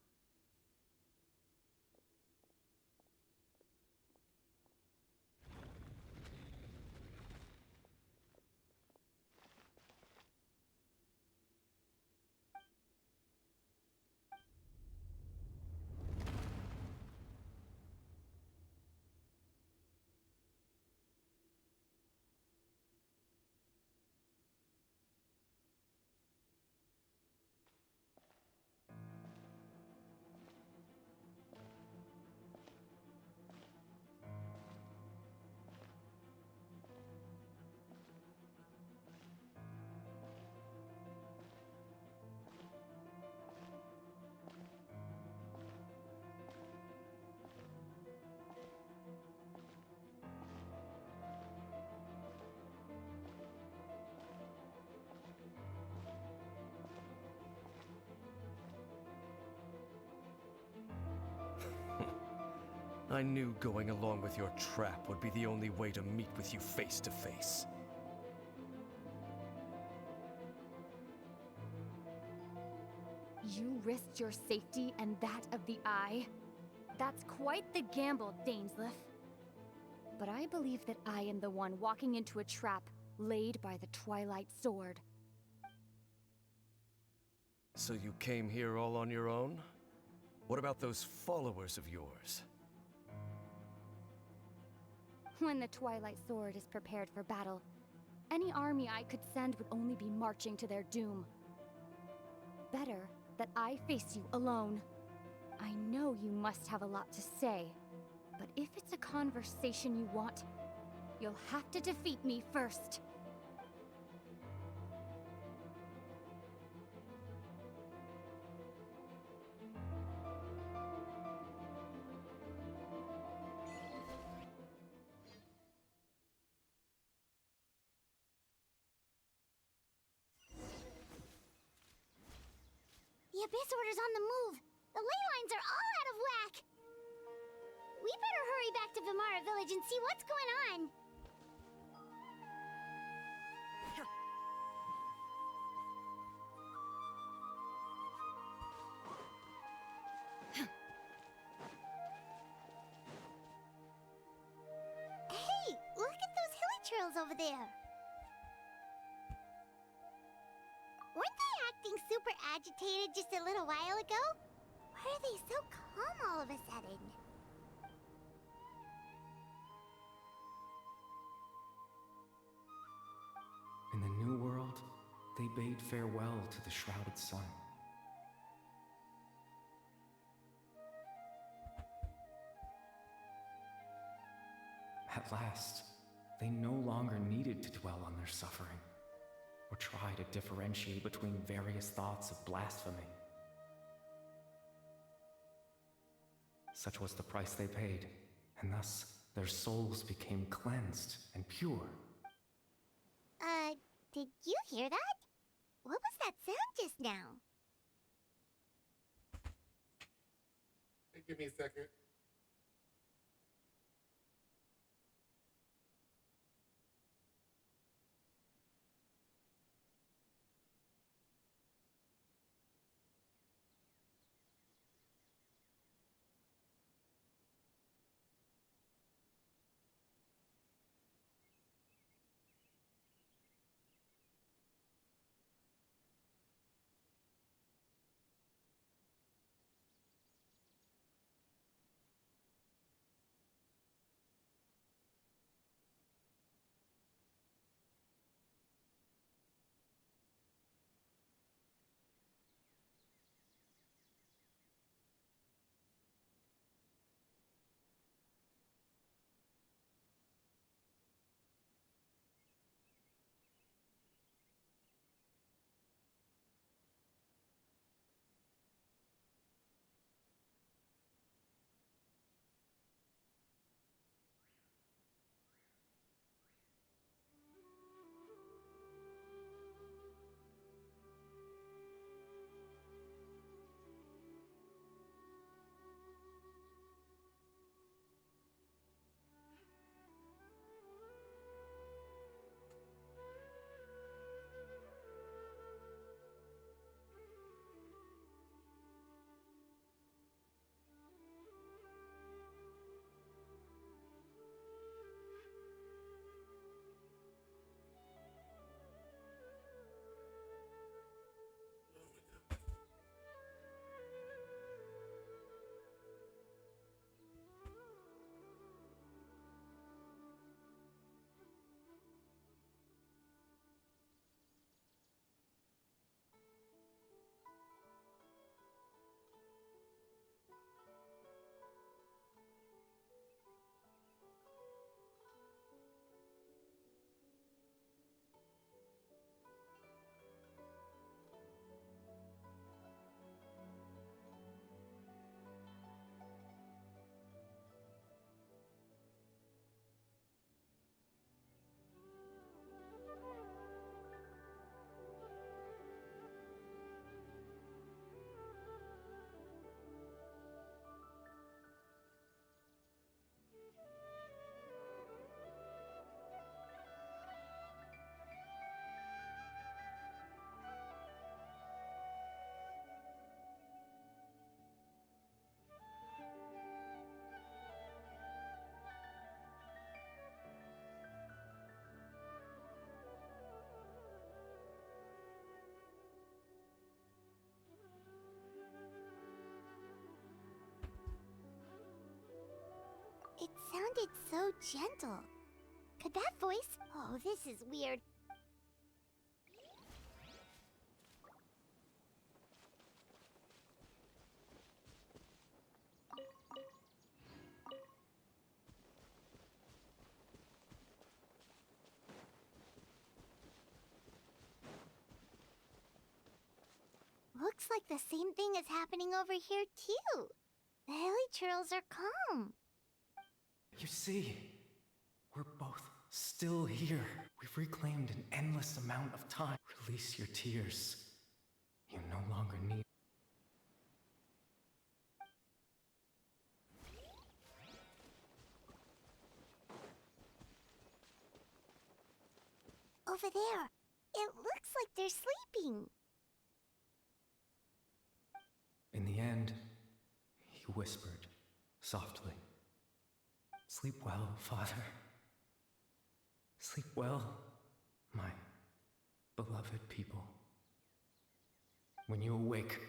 [SPEAKER 7] I knew going along with your trap would be the only way to meet with you face to face.
[SPEAKER 2] You risked your safety and that of the Eye? That's quite the gamble, Dainsleif. But I believe that I am the one walking into a trap laid by the Twilight Sword.
[SPEAKER 7] So you came here all on your own? What about those followers of yours?
[SPEAKER 2] When the Twilight Sword is prepared for battle, any army I could send would only be marching to their doom. Better that I face you alone. I know you must have a lot to say, but if it's a conversation you want, you'll have to defeat me first.
[SPEAKER 3] The Abyss Order's on the move. The ley lines are all out of whack. We better hurry back to Vimara Village and see what's going on. Hey, look at those hilly trails over there. Weren't they acting super agitated just a little while ago? Why are they so calm all of a sudden?
[SPEAKER 11] In the new world, they bade farewell to the shrouded sun. At last, they no longer needed to dwell on their suffering, or try to differentiate between various thoughts of blasphemy. Such was the price they paid, and thus their souls became cleansed and pure.
[SPEAKER 3] Did you hear that? What was that sound just now?
[SPEAKER 1] Hey, give me a second.
[SPEAKER 3] It sounded so gentle. Could that voice... Oh, this is weird. Looks like the same thing is happening over here, too. The Hilichurls are calm.
[SPEAKER 11] You see, we're both still here. We've reclaimed an endless amount of time. Release your tears. You no longer need...
[SPEAKER 3] Over there. It looks like they're sleeping.
[SPEAKER 11] In the end, he whispered, softly. Sleep well, Father. Sleep well, my beloved people. When you awake,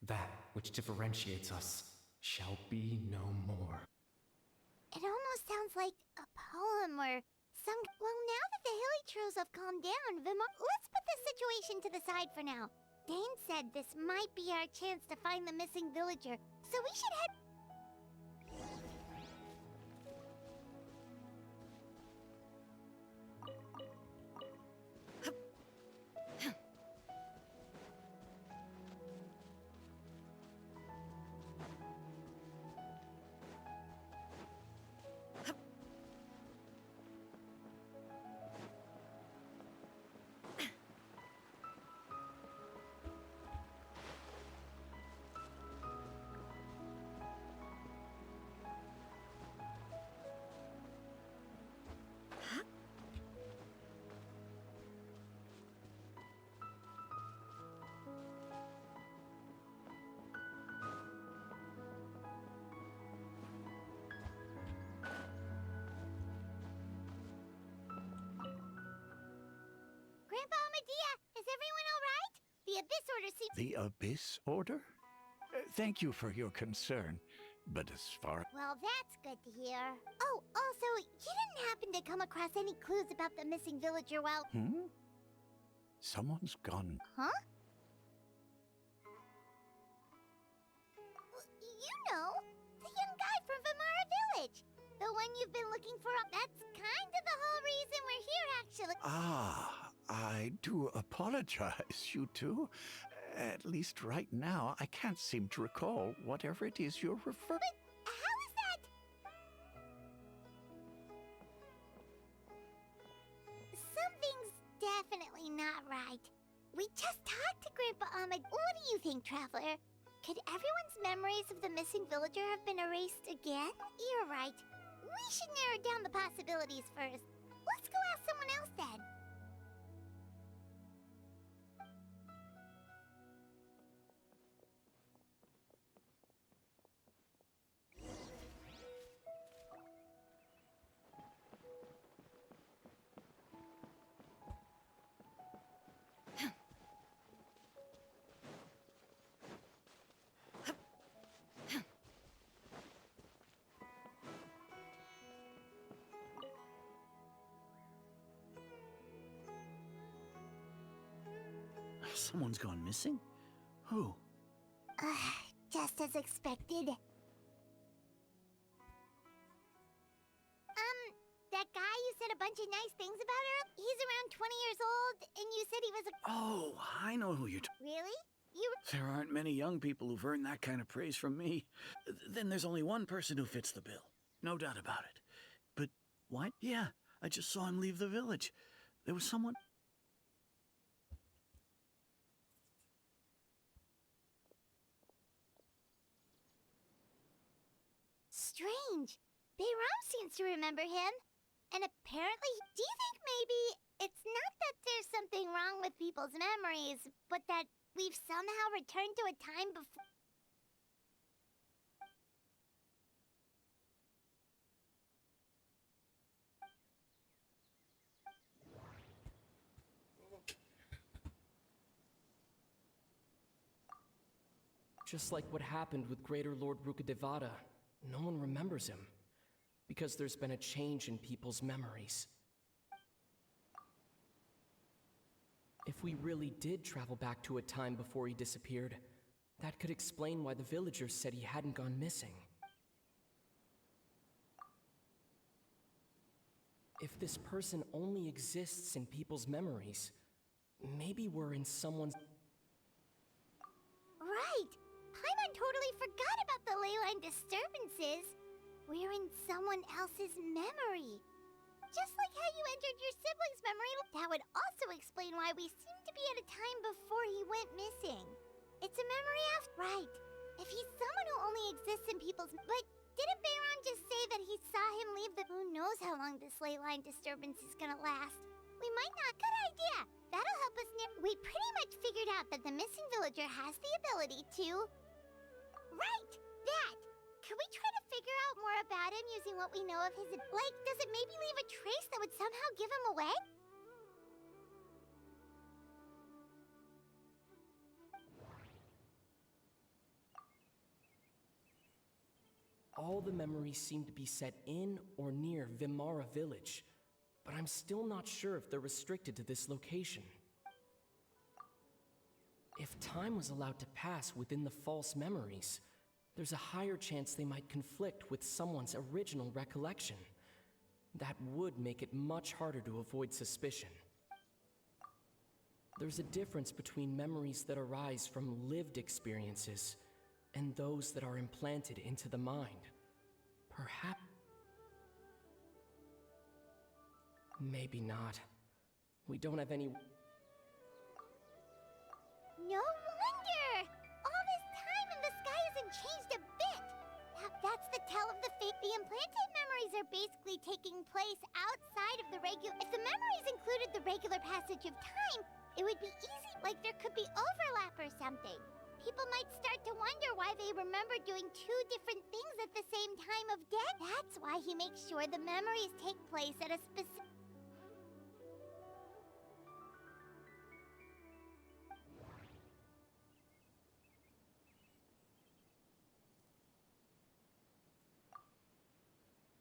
[SPEAKER 11] that which differentiates us shall be no more.
[SPEAKER 3] It almost sounds like a poem or Well, now that the hilly trolls have calmed down, let's put this situation to the side for now. Dane said this might be our chance to find the missing villager, so we should head. Grandpa Medea, is everyone all right? The Abyss Order seems.
[SPEAKER 4] The Abyss Order? Thank you for your concern, but as far...
[SPEAKER 3] Well, that's good to hear. Oh, also, you didn't happen to come across any clues about the missing villager while.
[SPEAKER 4] Someone's gone.
[SPEAKER 3] Huh? You know, the young guy from Vimara Village. The one you've been looking for. That's kind of the whole reason we're here, actually.
[SPEAKER 4] Ah, I do apologize, you two. At least right now, I can't seem to recall whatever it is you're referring...
[SPEAKER 3] But how is that? Something's definitely not right. We just talked to Grandpa Ahmed. What do you think, Traveler? Could everyone's memories of the missing villager have been erased again? You're right. We should narrow down the possibilities first. Let's go ask someone else then.
[SPEAKER 5] Someone's gone missing? Who?
[SPEAKER 3] Just as expected. That guy you said a bunch of nice things about her? He's around 20 years old, and you said he was a...
[SPEAKER 5] Oh, I know who you're
[SPEAKER 3] Really? You...
[SPEAKER 5] There aren't many young people who've earned that kind of praise from me. Then there's only one person who fits the bill. No doubt about it. But what? Yeah, I just saw him leave the village. There was someone...
[SPEAKER 3] Strange. Bayram seems to remember him. And apparently, do you think maybe it's not that there's something wrong with people's memories, but that we've somehow returned to a time before?
[SPEAKER 10] Just like what happened with Greater Lord Rukadevada, no one remembers him. Because there's been a change in people's memories. If we really did travel back to a time before he disappeared, that could explain why the villagers said he hadn't gone missing. If this person only exists in people's memories, maybe we're in someone's...
[SPEAKER 3] Right! Paimon totally forgot about the leyline disturbances. We're in someone else's memory. Just like how you entered your sibling's memory, that would also explain why we seem to be at a time before he went missing. It's a memory of... Right. If he's someone who only exists in people's... But didn't Bayron just say that he saw him leave the... Who knows how long this leyline disturbance is gonna last? We might not... Good idea! That'll help us We pretty much figured out that the missing villager has the ability to... Right! That! Could we try to figure out more about him using what we know of his... Like, does it maybe leave a trace that would somehow give him away?
[SPEAKER 10] All the memories seem to be set in or near Vimara village. but I'm still not sure if they're restricted to this location. If time was allowed to pass within the false memories, there's a higher chance they might conflict with someone's original recollection. That would make it much harder to avoid suspicion. There's a difference between memories that arise from lived experiences and those that are implanted into the mind. Perhaps... Maybe not. We don't have any...
[SPEAKER 3] No wonder! All this time and the sky hasn't changed a bit! That's the tell of the fate. The implanted memories are basically taking place outside of the regular... If the memories included the regular passage of time, it would be easy, like there could be overlap or something. People might start to wonder why they remember doing two different things at the same time of day. That's why he makes sure the memories take place at a specific...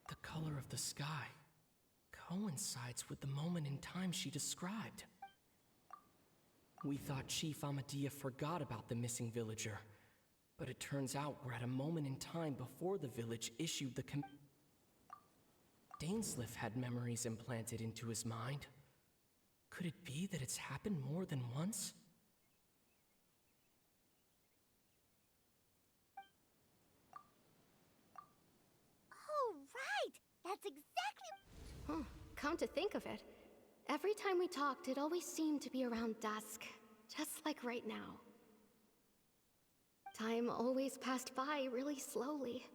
[SPEAKER 10] The color of the sky coincides with the moment in time she described. We thought Chief Amadia forgot about the missing villager, but it turns out we're at a moment in time before the village issued the Dainsleif had memories implanted into his mind. Could it be that it's happened more than once?
[SPEAKER 3] Oh, right! That's exactly...
[SPEAKER 6] Huh. Come to think of it, every time we talked, it always seemed to be around dusk, just like right now. Time always passed by really slowly.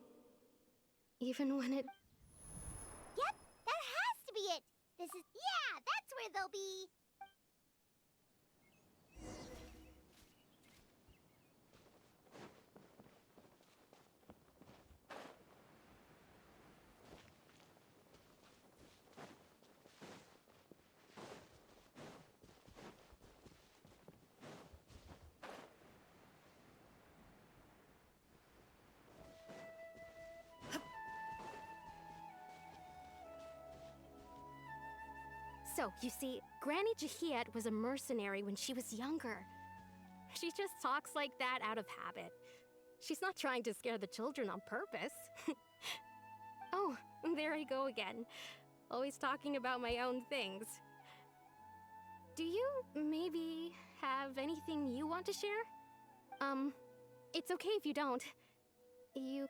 [SPEAKER 6] Even when it...
[SPEAKER 3] Yep, that has to be it! This is... Yeah, that's where they'll be!
[SPEAKER 6] So, you see, Granny Jahiet was a mercenary when she was younger. She just talks like that out of habit. She's not trying to scare the children on purpose. Oh, there I go again. Always talking about my own things. Do you maybe have anything you want to share? It's okay if you don't. You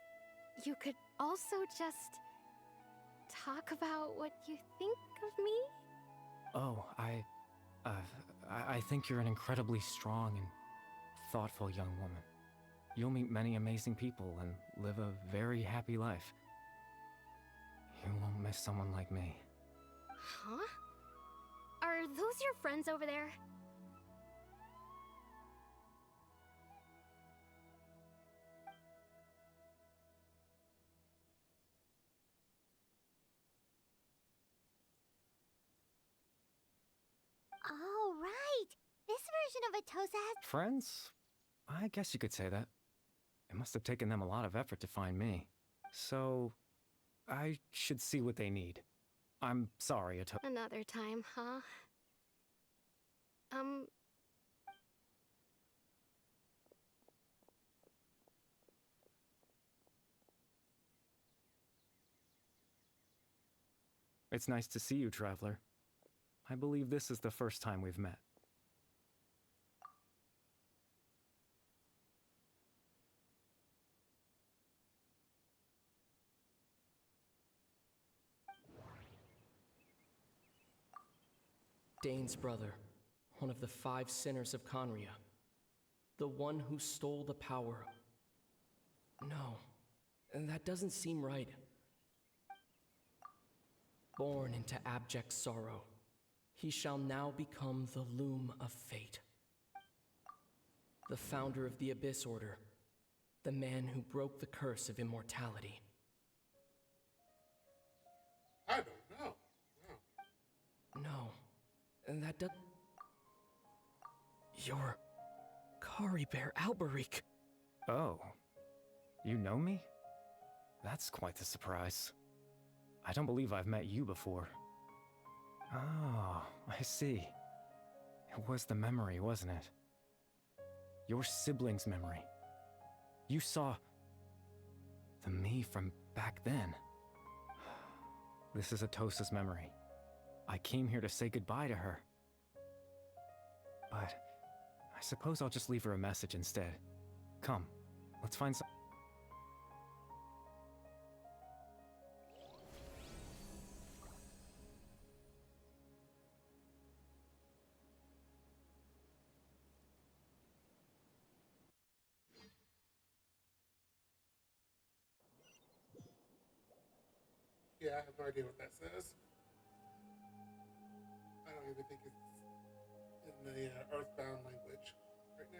[SPEAKER 6] could also just talk about what you think of me?
[SPEAKER 11] Oh, I think you're an incredibly strong and thoughtful young woman. You'll meet many amazing people and live a very happy life. You won't miss someone like me.
[SPEAKER 6] Huh? Are those your friends over there?
[SPEAKER 3] Oh, right! This version of Atosa has...
[SPEAKER 11] Friends? I guess you could say that. It must have taken them a lot of effort to find me. So, I should see what they need. I'm sorry, Atosa.
[SPEAKER 6] Another time, huh?
[SPEAKER 11] It's nice to see you, Traveler. I believe this is the first time we've met.
[SPEAKER 10] Dane's brother, one of the 5 sinners of Conria. The one who stole the power. No, that doesn't seem right. Born into abject sorrow, he shall now become the loom of fate. The founder of the Abyss Order, the man who broke the curse of immortality.
[SPEAKER 1] I don't know.
[SPEAKER 10] No, that does... You're... Kari Bear Alberic.
[SPEAKER 11] Oh. You know me? That's quite the surprise. I don't believe I've met you before. Oh, I see. It was the memory, wasn't it? Your sibling's memory. You saw the me from back then. This is Atosa's memory. I came here to say goodbye to her. But I suppose I'll just leave her a message instead. Come, let's find some.
[SPEAKER 1] Yeah, I have no idea what that says. I don't even think it's in the Earthbound language right now.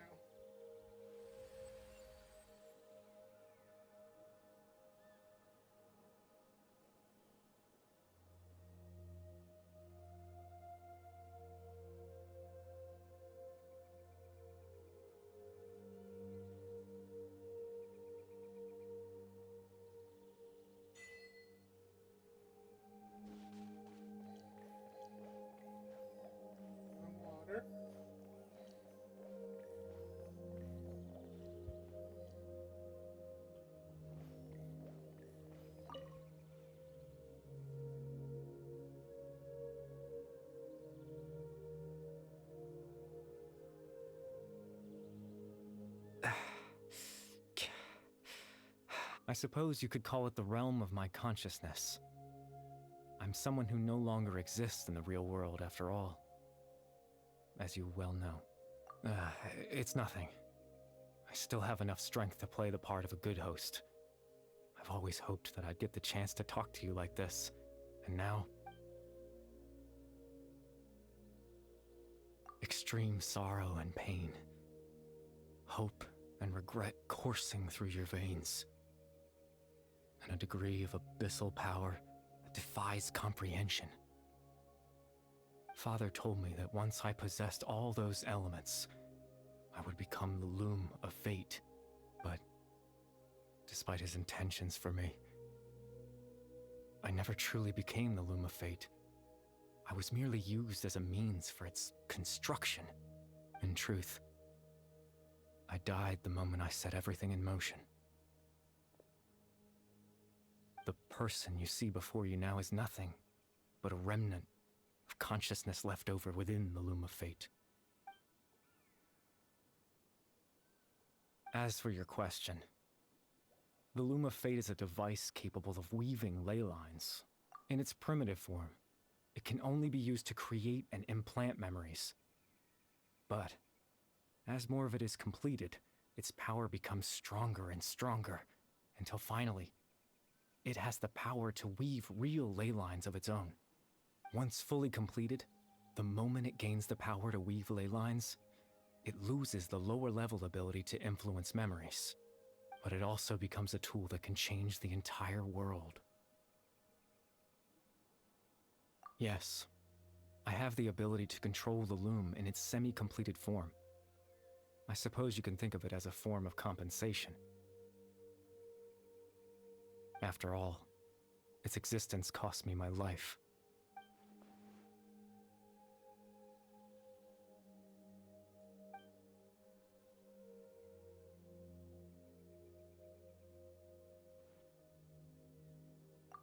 [SPEAKER 1] Water.
[SPEAKER 11] I suppose you could call it the realm of my consciousness. I'm someone who no longer exists in the real world, after all. As you well know. It's nothing. I still have enough strength to play the part of a good host. I've always hoped that I'd get the chance to talk to you like this, and now... extreme sorrow and pain. Hope and regret coursing through your veins. And a degree of abyssal power that defies comprehension. Father told me that once I possessed all those elements, I would become the loom of fate. But despite his intentions for me, I never truly became the loom of fate. I was merely used as a means for its construction. In truth, I died the moment I set everything in motion. The person you see before you now is nothing but a remnant of consciousness left over within the loom of fate. As for your question, the loom of fate is a device capable of weaving ley lines. In its primitive form, it can only be used to create and implant memories. But as more of it is completed, its power becomes stronger and stronger, until finally, it has the power to weave real ley lines of its own. Once fully completed, the moment it gains the power to weave ley lines, it loses the lower level ability to influence memories. But it also becomes a tool that can change the entire world. Yes, I have the ability to control the loom in its semi-completed form. I suppose you can think of it as a form of compensation. After all, its existence cost me my life.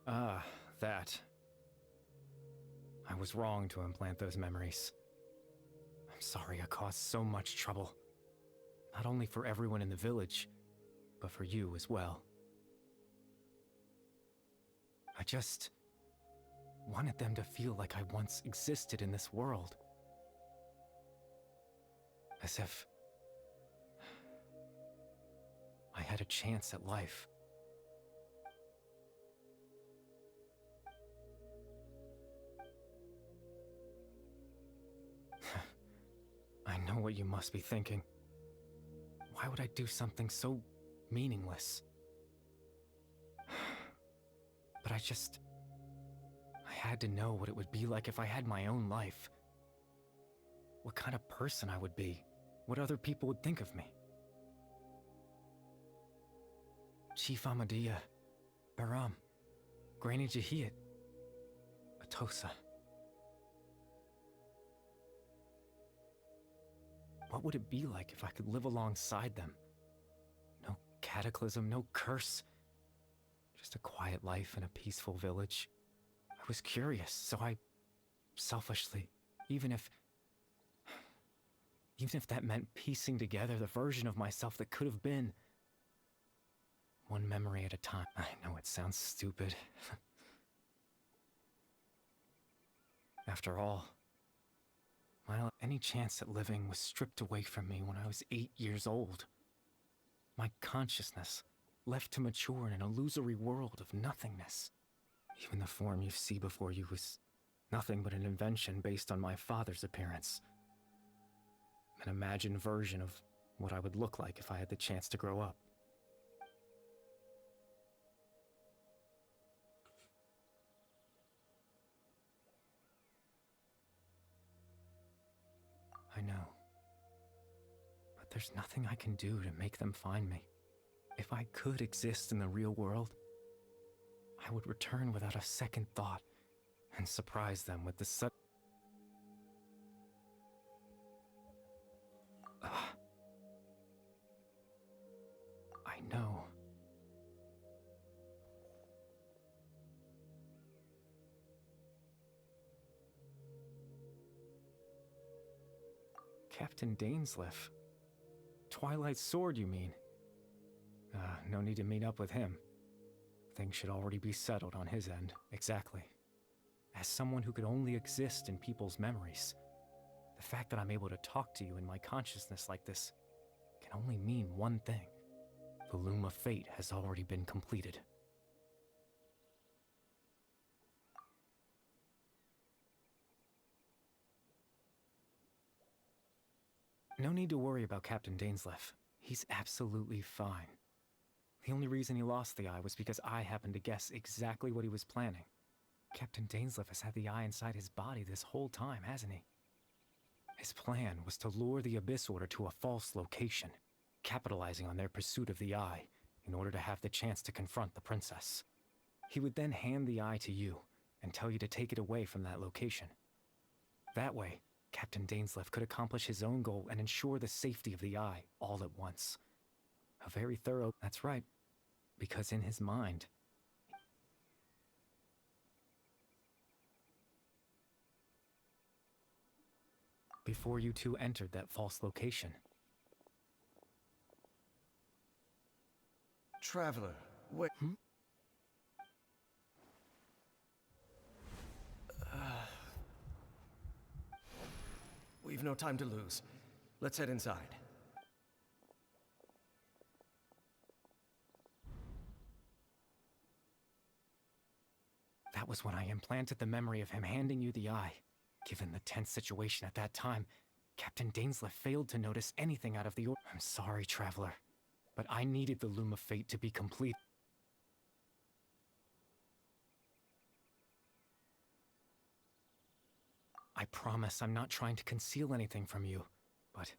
[SPEAKER 11] Ah, that. I was wrong to implant those memories. I'm sorry I caused so much trouble. Not only for everyone in the village, but for you as well. I just wanted them to feel like I once existed in this world. As if I had a chance at life. I know what you must be thinking. Why would I do something so meaningless? But I had to know what it would be like if I had my own life. What kind of person I would be. What other people would think of me. Chief Amadea, Baram, Granny Jahiyat, Atosa. What would it be like if I could live alongside them? No cataclysm, no curse. Just a quiet life in a peaceful village. I was curious, so I selfishly, even if that meant piecing together the version of myself that could have been. One memory at a time. I know it sounds stupid. After all, any chance at living was stripped away from me when I was 8 years old. My consciousness left to mature in an illusory world of nothingness. Even the form you see before you was nothing but an invention based on my father's appearance. An imagined version of what I would look like if I had the chance to grow up. I know. But there's nothing I can do to make them find me. If I could exist in the real world, I would return without a second thought and surprise them with the I know. Captain Dainsleif. Twilight Sword, you mean? No need to meet up with him. Things should already be settled on his end. Exactly. As someone who could only exist in people's memories, the fact that I'm able to talk to you in my consciousness like this can only mean one thing. The Loom of Fate has already been completed. No need to worry about Captain Dainsleif. He's absolutely fine. The only reason he lost the eye was because I happened to guess exactly what he was planning. Captain Dainsleif has had the eye inside his body this whole time, hasn't he? His plan was to lure the Abyss Order to a false location, capitalizing on their pursuit of the eye in order to have the chance to confront the princess. He would then hand the eye to you and tell you to take it away from that location. That way, Captain Dainsleif could accomplish his own goal and ensure the safety of the eye all at once. A very thorough... That's right. Because in his mind... Before you two entered that false location.
[SPEAKER 7] Traveler, wait. We've no time to lose. Let's head inside.
[SPEAKER 11] That was when I implanted the memory of him handing you the eye. Given the tense situation at that time, Captain Dainsleif failed to notice anything out of the order. I'm sorry, Traveler, but I needed the Loom of Fate to be complete. I promise I'm not trying to conceal anything from you, but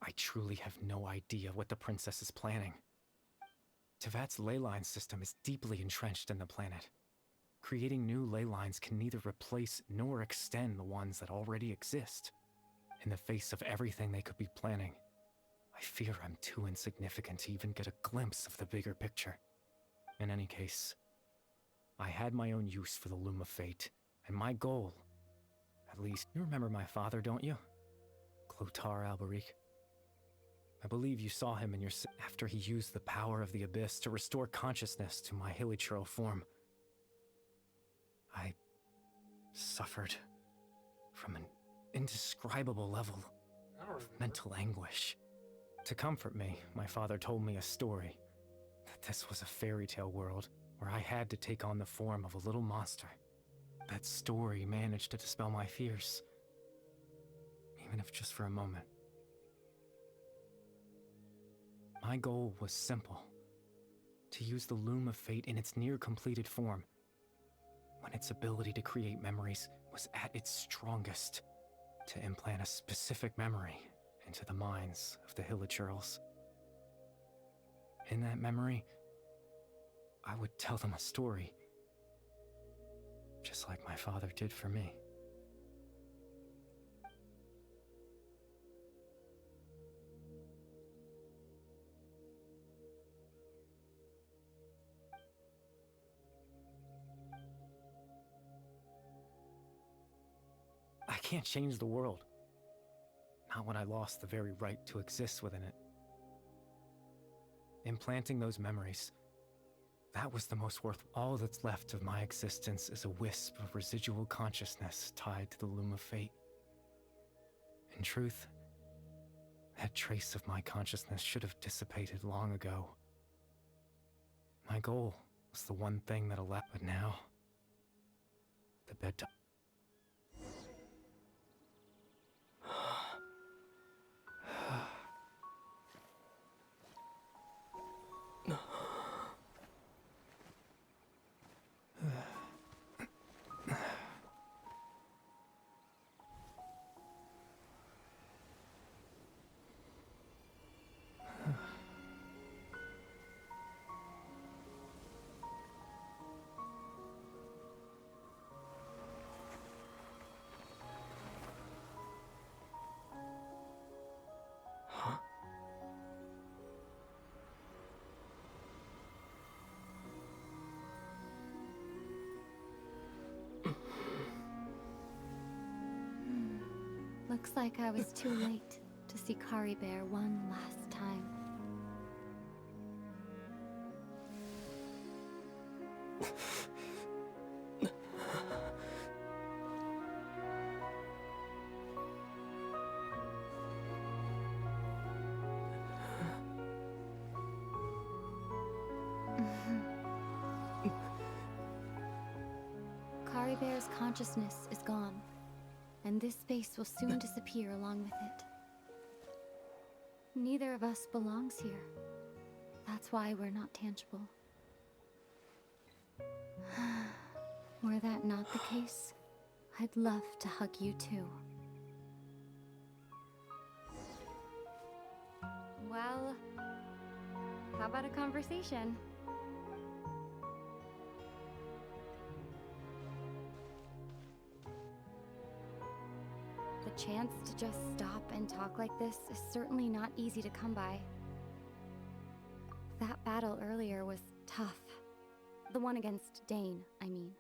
[SPEAKER 11] I truly have no idea what the princess is planning. Tevat's ley line system is deeply entrenched in the planet. Creating new ley lines can neither replace nor extend the ones that already exist. In the face of everything they could be planning, I fear I'm too insignificant to even get a glimpse of the bigger picture. In any case, I had my own use for the Loom of Fate, and my goal, at least, you remember my father, don't you? Clotar Alberic. I believe you saw him in your after he used the power of the Abyss to restore consciousness to my hilichurl form. I suffered from an indescribable level of mental anguish. To comfort me, my father told me a story, that this was a fairy tale world where I had to take on the form of a little monster. That story managed to dispel my fears, even if just for a moment. My goal was simple, to use the Loom of Fate in its near-completed form, when its ability to create memories was at its strongest, to implant a specific memory into the minds of the hilichurls. In that memory, I would tell them a story, just like my father did for me. I can't change the world. Not when I lost the very right to exist within it. Implanting those memories, that was the most worth. All that's left of my existence is a wisp of residual consciousness tied to the loom of fate. In truth, that trace of my consciousness should have dissipated long ago. My goal was the one thing that allowed, but now, the bedtime.
[SPEAKER 6] Looks like I was too late to see Kari Bear one last time. Kari Bear's consciousness is gone, and this space will soon disappear along with it. Neither of us belongs here. That's why we're not tangible. Were that not the case, I'd love to hug you too. Well, how about a conversation? The chance to just stop and talk like this is certainly not easy to come by. That battle earlier was tough. The one against Dane, I mean.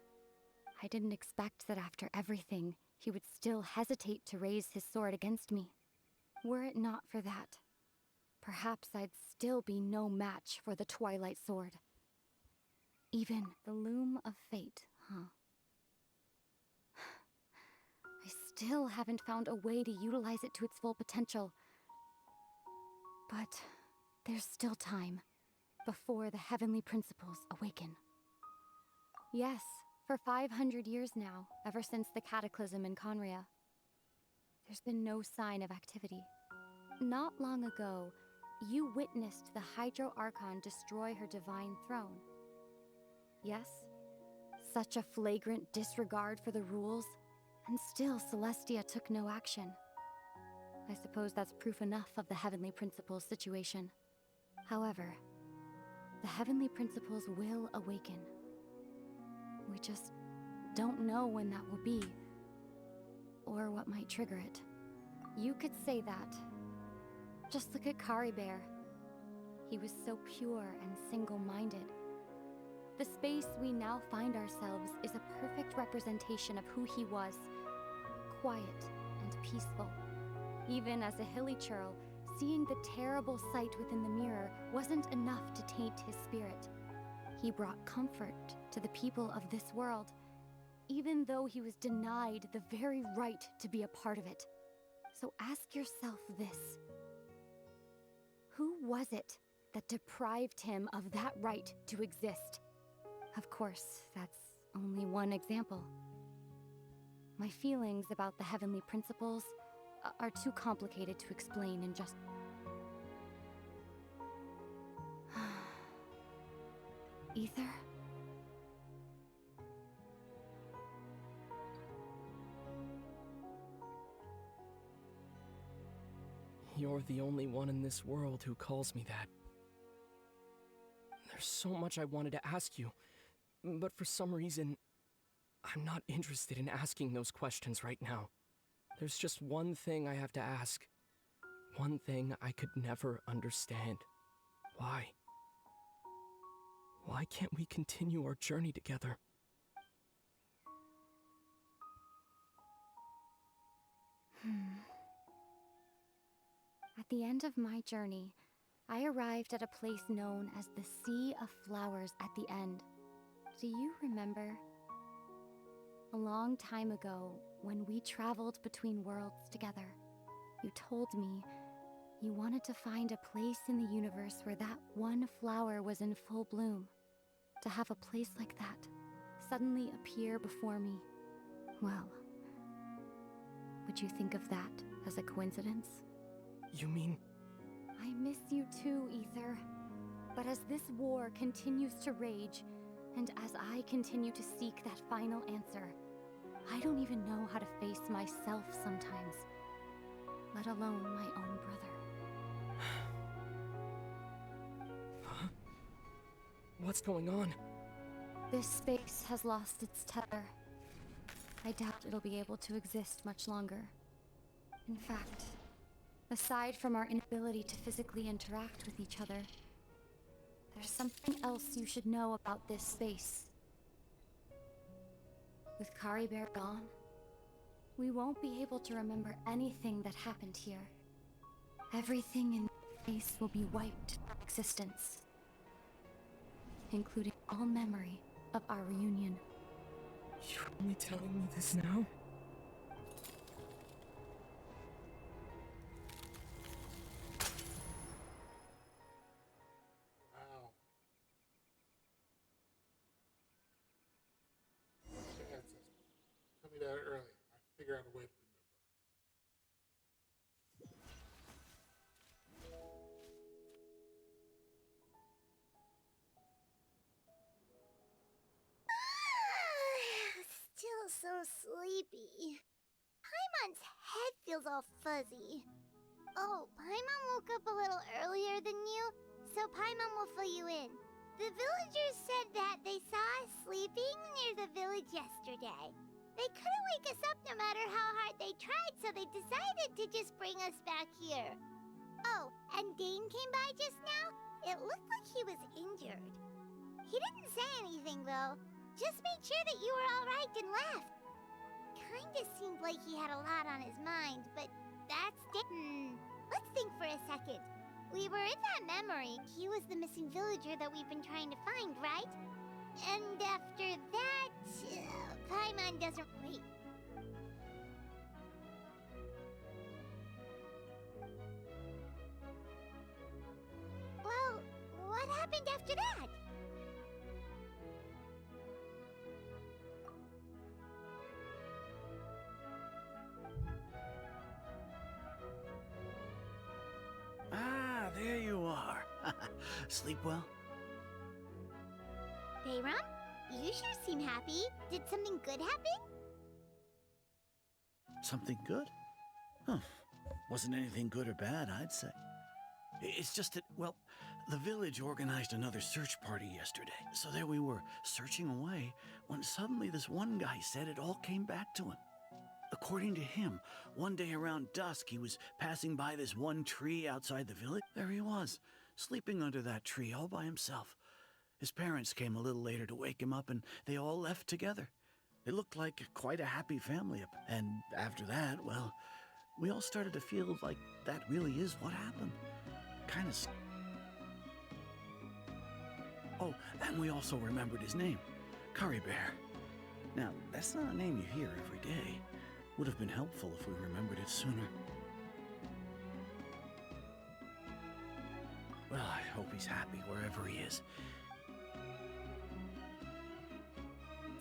[SPEAKER 6] I didn't expect that after everything, he would still hesitate to raise his sword against me. Were it not for that, perhaps I'd still be no match for the Twilight Sword. Even the loom of fate, huh? I still haven't found a way to utilize it to its full potential. But there's still time before the heavenly principles awaken. Yes, for 500 years now, ever since the cataclysm in Conria, there's been no sign of activity. Not long ago, you witnessed the Hydro Archon destroy her divine throne. Yes, such a flagrant disregard for the rules, and still Celestia took no action. I suppose that's proof enough of the Heavenly Principles situation. However, the Heavenly Principles will awaken. We just don't know when that will be, or what might trigger it. You could say that. Just look at Kari Bear. He was so pure and single-minded. The space we now find ourselves is a perfect representation of who he was. Quiet and peaceful. Even as a hilly churl, seeing the terrible sight within the mirror wasn't enough to taint his spirit. He brought comfort to the people of this world, even though he was denied the very right to be a part of it. So ask yourself this. Who was it that deprived him of that right to exist? Of course, that's only one example. My feelings about the Heavenly Principles are too complicated to explain in just... Ether?
[SPEAKER 10] You're the only one in this world who calls me that. There's so much I wanted to ask you, but for some reason, I'm not interested in asking those questions right now. There's just one thing I have to ask. One thing I could never understand. Why? Why can't we continue our journey together?
[SPEAKER 12] At the end of my journey, I arrived at a place known as the Sea of Flowers at the end. Do you remember? A long time ago, when we traveled between worlds together, you told me you wanted to find a place in the universe where that one flower was in full bloom. To have a place like that suddenly appear before me, well, would you think of that as a coincidence?
[SPEAKER 10] You mean...
[SPEAKER 12] I miss you too, Ether. But as this war continues to rage, and as I continue to seek that final answer, I don't even know how to face myself sometimes, let alone my own brother.
[SPEAKER 10] Huh? What's going on?
[SPEAKER 12] This space has lost its tether. I doubt it'll be able to exist much longer. In fact, aside from our inability to physically interact with each other, there's something else you should know about this space. With Kari Bear gone, we won't be able to remember anything that happened here. Everything in this space will be wiped from existence, including all memory of our reunion.
[SPEAKER 10] You're only telling me this now?
[SPEAKER 1] Wow. The ancestors. Tell me that early. I figure out a way to remember.
[SPEAKER 3] Still so sleepy. Paimon's head feels all fuzzy. Oh, Paimon woke up a little earlier than you, so Paimon will fill you in. The villagers said that they saw us sleeping near the village yesterday. They couldn't wake us up no matter how hard they tried, so they decided to just bring us back here. Oh, and Dane came by just now. It looked like he was injured. He didn't say anything, though. Just made sure that you were alright and left. Kinda seemed like he had a lot on his mind, but that's Let's think for a second. We were in that memory. He was the missing villager that we've been trying to find, right? And after that, Paimon doesn't... Wait. Well, what happened after that?
[SPEAKER 5] Ah, there you are. Sleep well?
[SPEAKER 3] Bayram, you sure seem happy. Did something good happen?
[SPEAKER 5] Something good? Huh. Wasn't anything good or bad, I'd say. It's just that, well, the village organized another search party yesterday. So there we were, searching away, when suddenly this one guy said it all came back to him. According to him, one day around dusk, he was passing by this one tree outside the village. There he was, sleeping under that tree all by himself. His parents came a little later to wake him up, and they all left together. It looked like quite a happy family. And after that, well, we all started to feel like that really is what happened. Kind of... Oh, and we also remembered his name, Kari Bear. Now, that's not a name you hear every day. Would have been helpful if we remembered it sooner. Well, I hope he's happy wherever he is.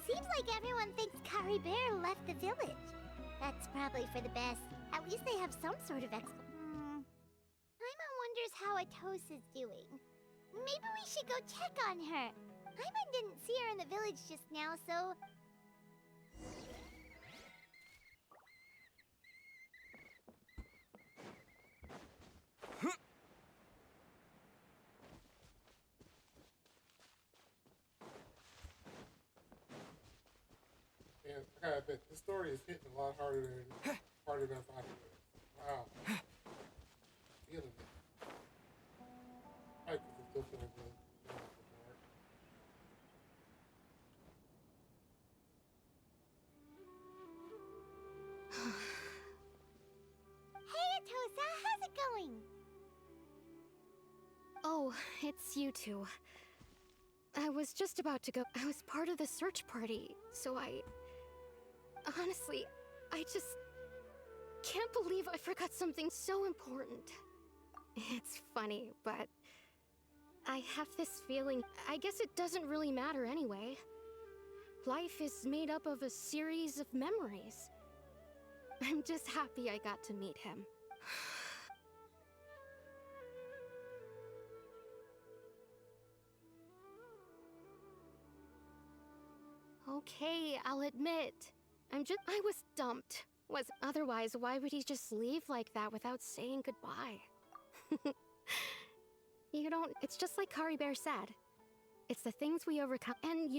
[SPEAKER 3] Seems like everyone thinks Kari Bear left the village. That's probably for the best. At least they have some sort of Paimon wonders how Atos is doing. Maybe we should go check on her. Paimon didn't see her in the village just now, so...
[SPEAKER 1] And I gotta admit, this story is hitting a lot harder than I thought it would. Wow. Feeling it. I can still feeling good.
[SPEAKER 6] it's you two. I was just about to go. I was part of the search party, so honestly, I just can't believe I forgot something so important. It's funny, but I have this feeling. I guess it doesn't really matter anyway. Life is made up of a series of memories. I'm just happy I got to meet him. Okay, I'll admit. I was dumped. Otherwise, why would he just leave like that without saying goodbye? It's just like Kari Bear said. It's the things we overcome. And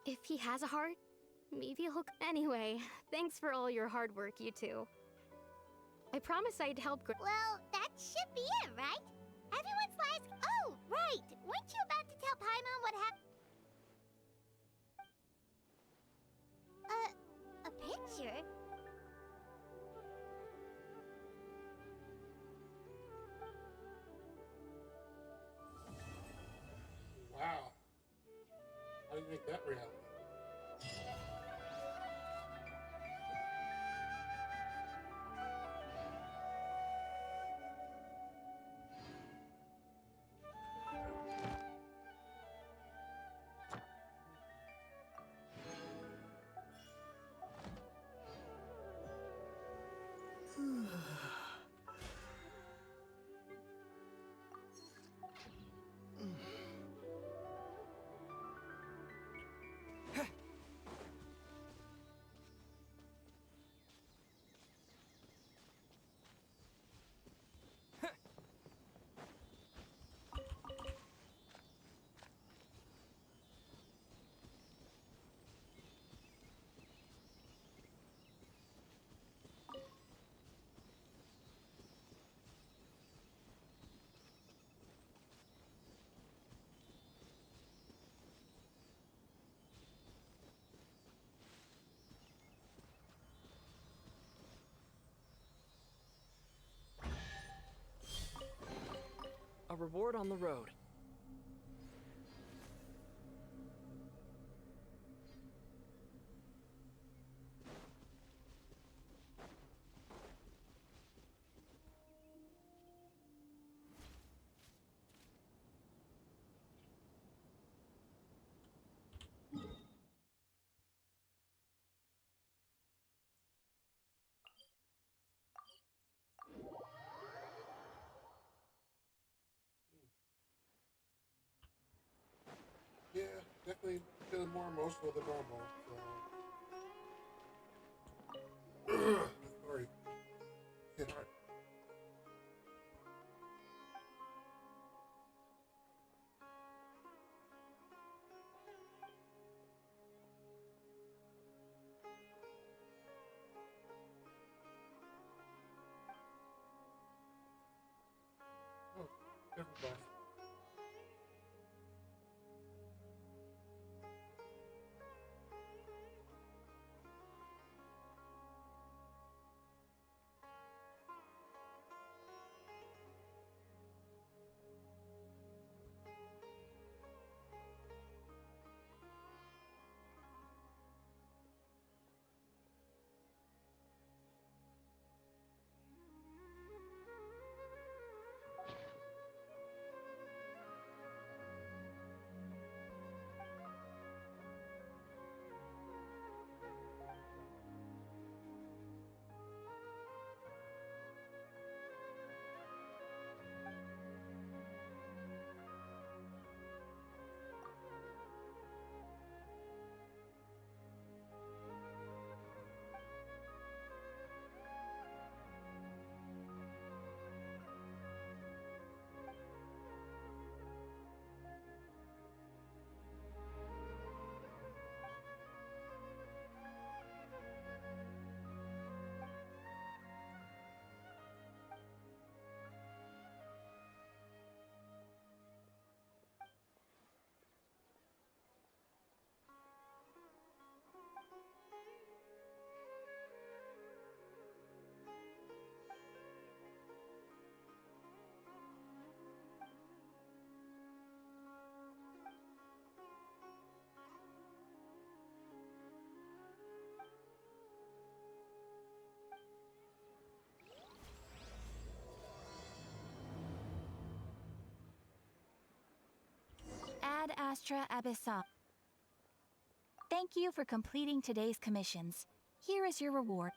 [SPEAKER 6] if he has a heart, maybe he'll. Anyway, thanks for all your hard work, you two. I promise I'd help.
[SPEAKER 3] Well, that should be it, right? Everyone's lives. Oh, right. Weren't you about to tell Paimon what happened? A picture?
[SPEAKER 1] Wow. How do you make that reality?
[SPEAKER 10] A reward on the road.
[SPEAKER 1] Yeah, definitely feeling more emotional than normal. So, sorry, hit hard. Oh, everybody.
[SPEAKER 2] Astra Abyssal. Thank you for completing today's commissions. Here is your reward.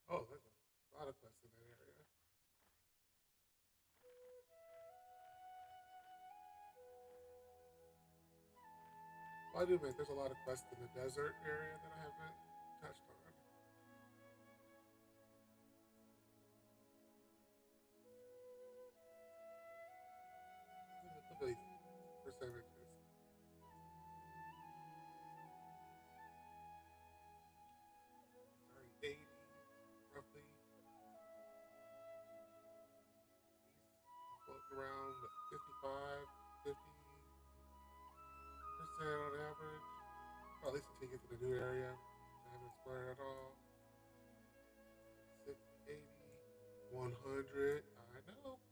[SPEAKER 1] Oh, there's a lot of quests in that area. Well, I do admit there's a lot of quests in the desert area that I haven't touched on. Look at these percentages. It's already 80, roughly. These floating around 55, 50% on average. Well, at least until you get to the new area, which I haven't explored at all. 60, 80, 100. I know. Let's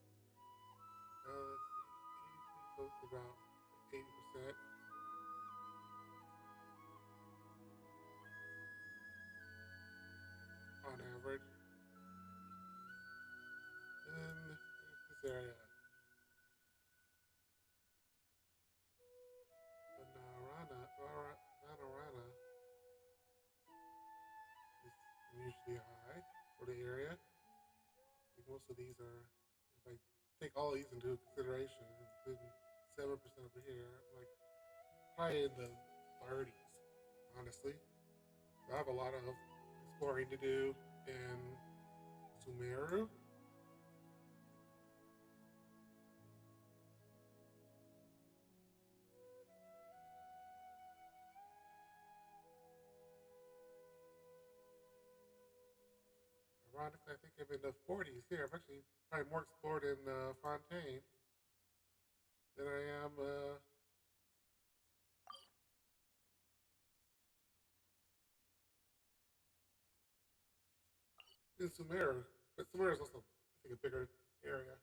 [SPEAKER 1] see. 82, so it's about 80%. On average. And then there's this area. Vanarana is unusually high for the area. I think most of these are, if I take all of these into consideration, including 7% over here, like probably in the 30s, honestly. So I have a lot of exploring to do in Sumeru. Ironically, I think I'm in the 40s here. I've actually probably more explored in Fontaine than I am in Sumeru. But Sumeru is also, I think, a bigger area.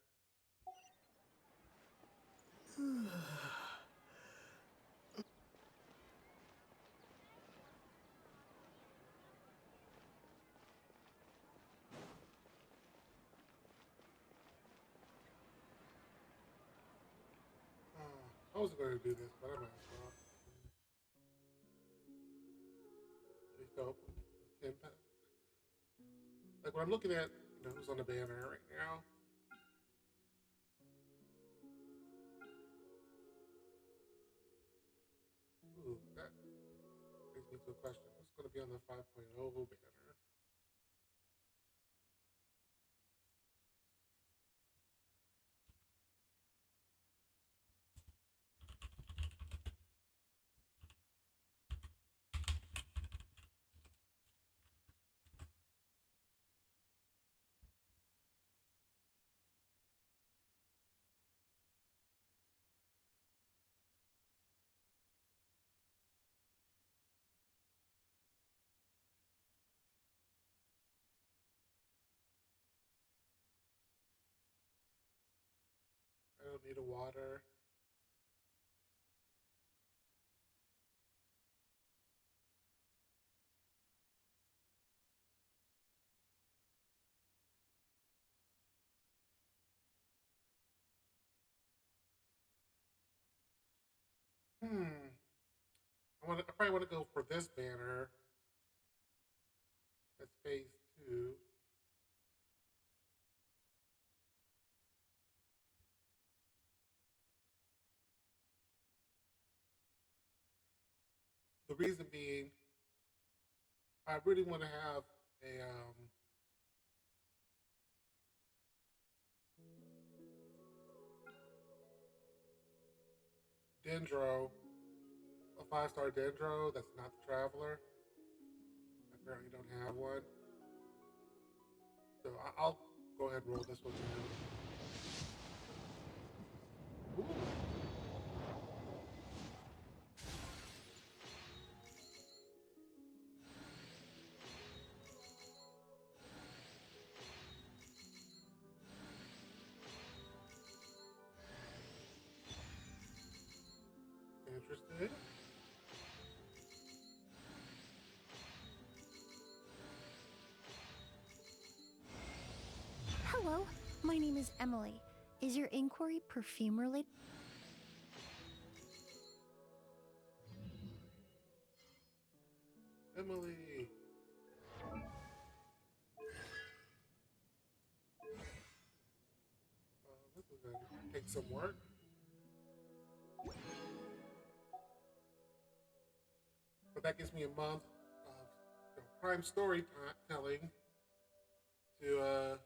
[SPEAKER 1] I wasn't going to do this, but I might as well. There you go. 10 pack. Like when I'm looking at, who's on the banner right now. Ooh, that brings me to a question. Who's going to be on the 5.0 banner? I don't need a water. I probably want to go for this banner. That's phase 2. The reason being, I really want to have a Dendro, a 5-star Dendro that's not the Traveler. I currently don't have one. So I'll go ahead and roll this one down. interested.
[SPEAKER 13] Hello, my name is Emily. Is your inquiry perfume related?
[SPEAKER 1] Emily. This is gonna take some work. But that gives me a month of prime storytelling to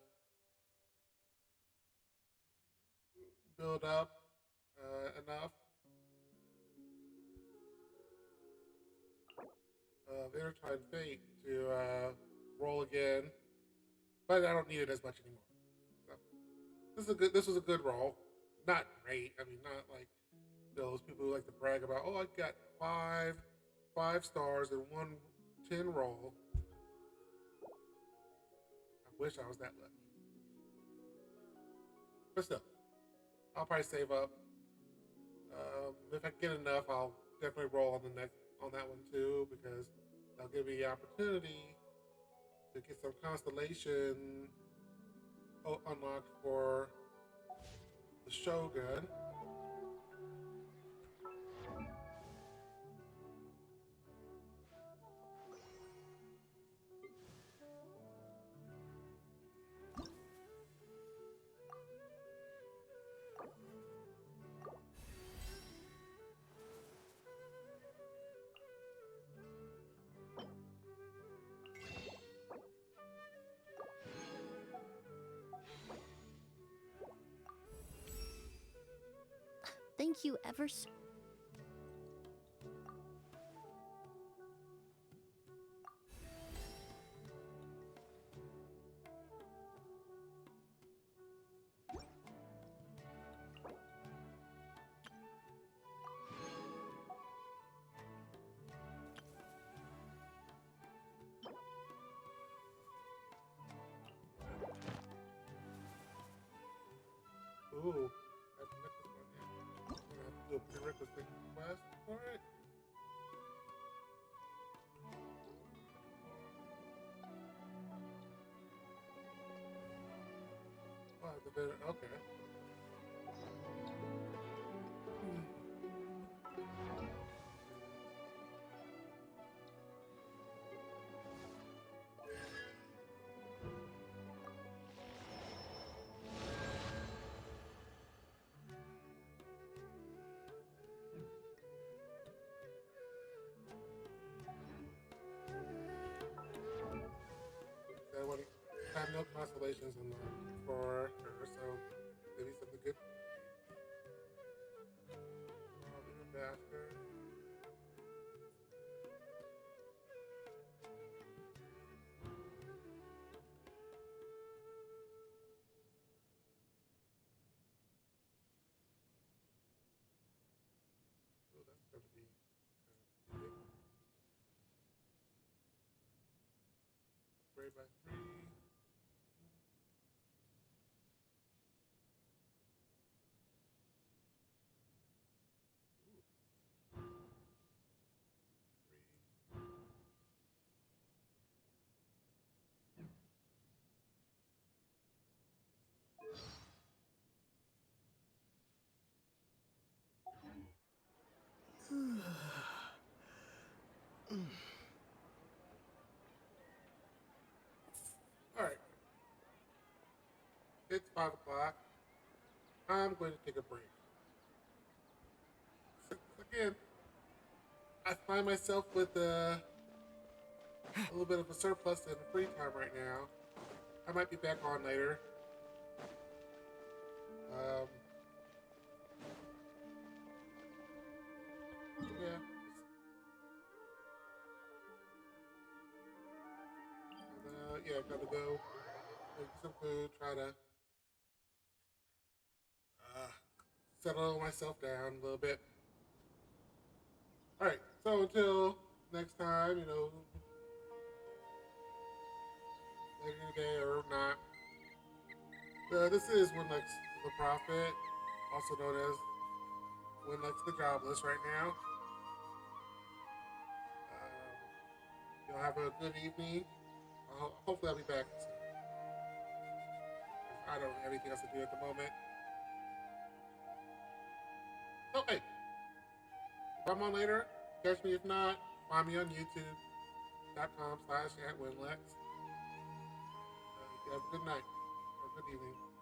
[SPEAKER 1] build up enough of intertwined fate to roll again. But I don't need it as much anymore. So this was a good roll. Not great. I mean, not like those people who like to brag about, oh, I got five stars in 110 roll. I wish I was that lucky. But still, I'll probably save up. If I get enough, I'll definitely roll on that one too, because that'll give me the opportunity to get some constellation unlocked for the Shogun.
[SPEAKER 13] Thank you ever so.
[SPEAKER 1] Ooh, I haven't met this one yet. I'm gonna have to do a prerequisite quest for it. Oh, okay. I want to have no constellations in there for her, so maybe something good. Even faster. Oh, that's gonna be kind of big. Upgrade by 3. Alright. It's 5 o'clock. I'm going to take a break. Again, I find myself with a little bit of a surplus in free time right now. I might be back on later. Yeah. Gotta go make some food, try to settle myself down a little bit. Alright, so until next time, later in the day or not. This is Winlex the Prophet, also known as Winlex the Jobless right now. Y'all have a good evening. Hopefully I'll be back soon. I don't have anything else to do at the moment. So, hey, if I'm on later, catch me. If not, find me on youtube.com/@winlex. You have a good night or good evening.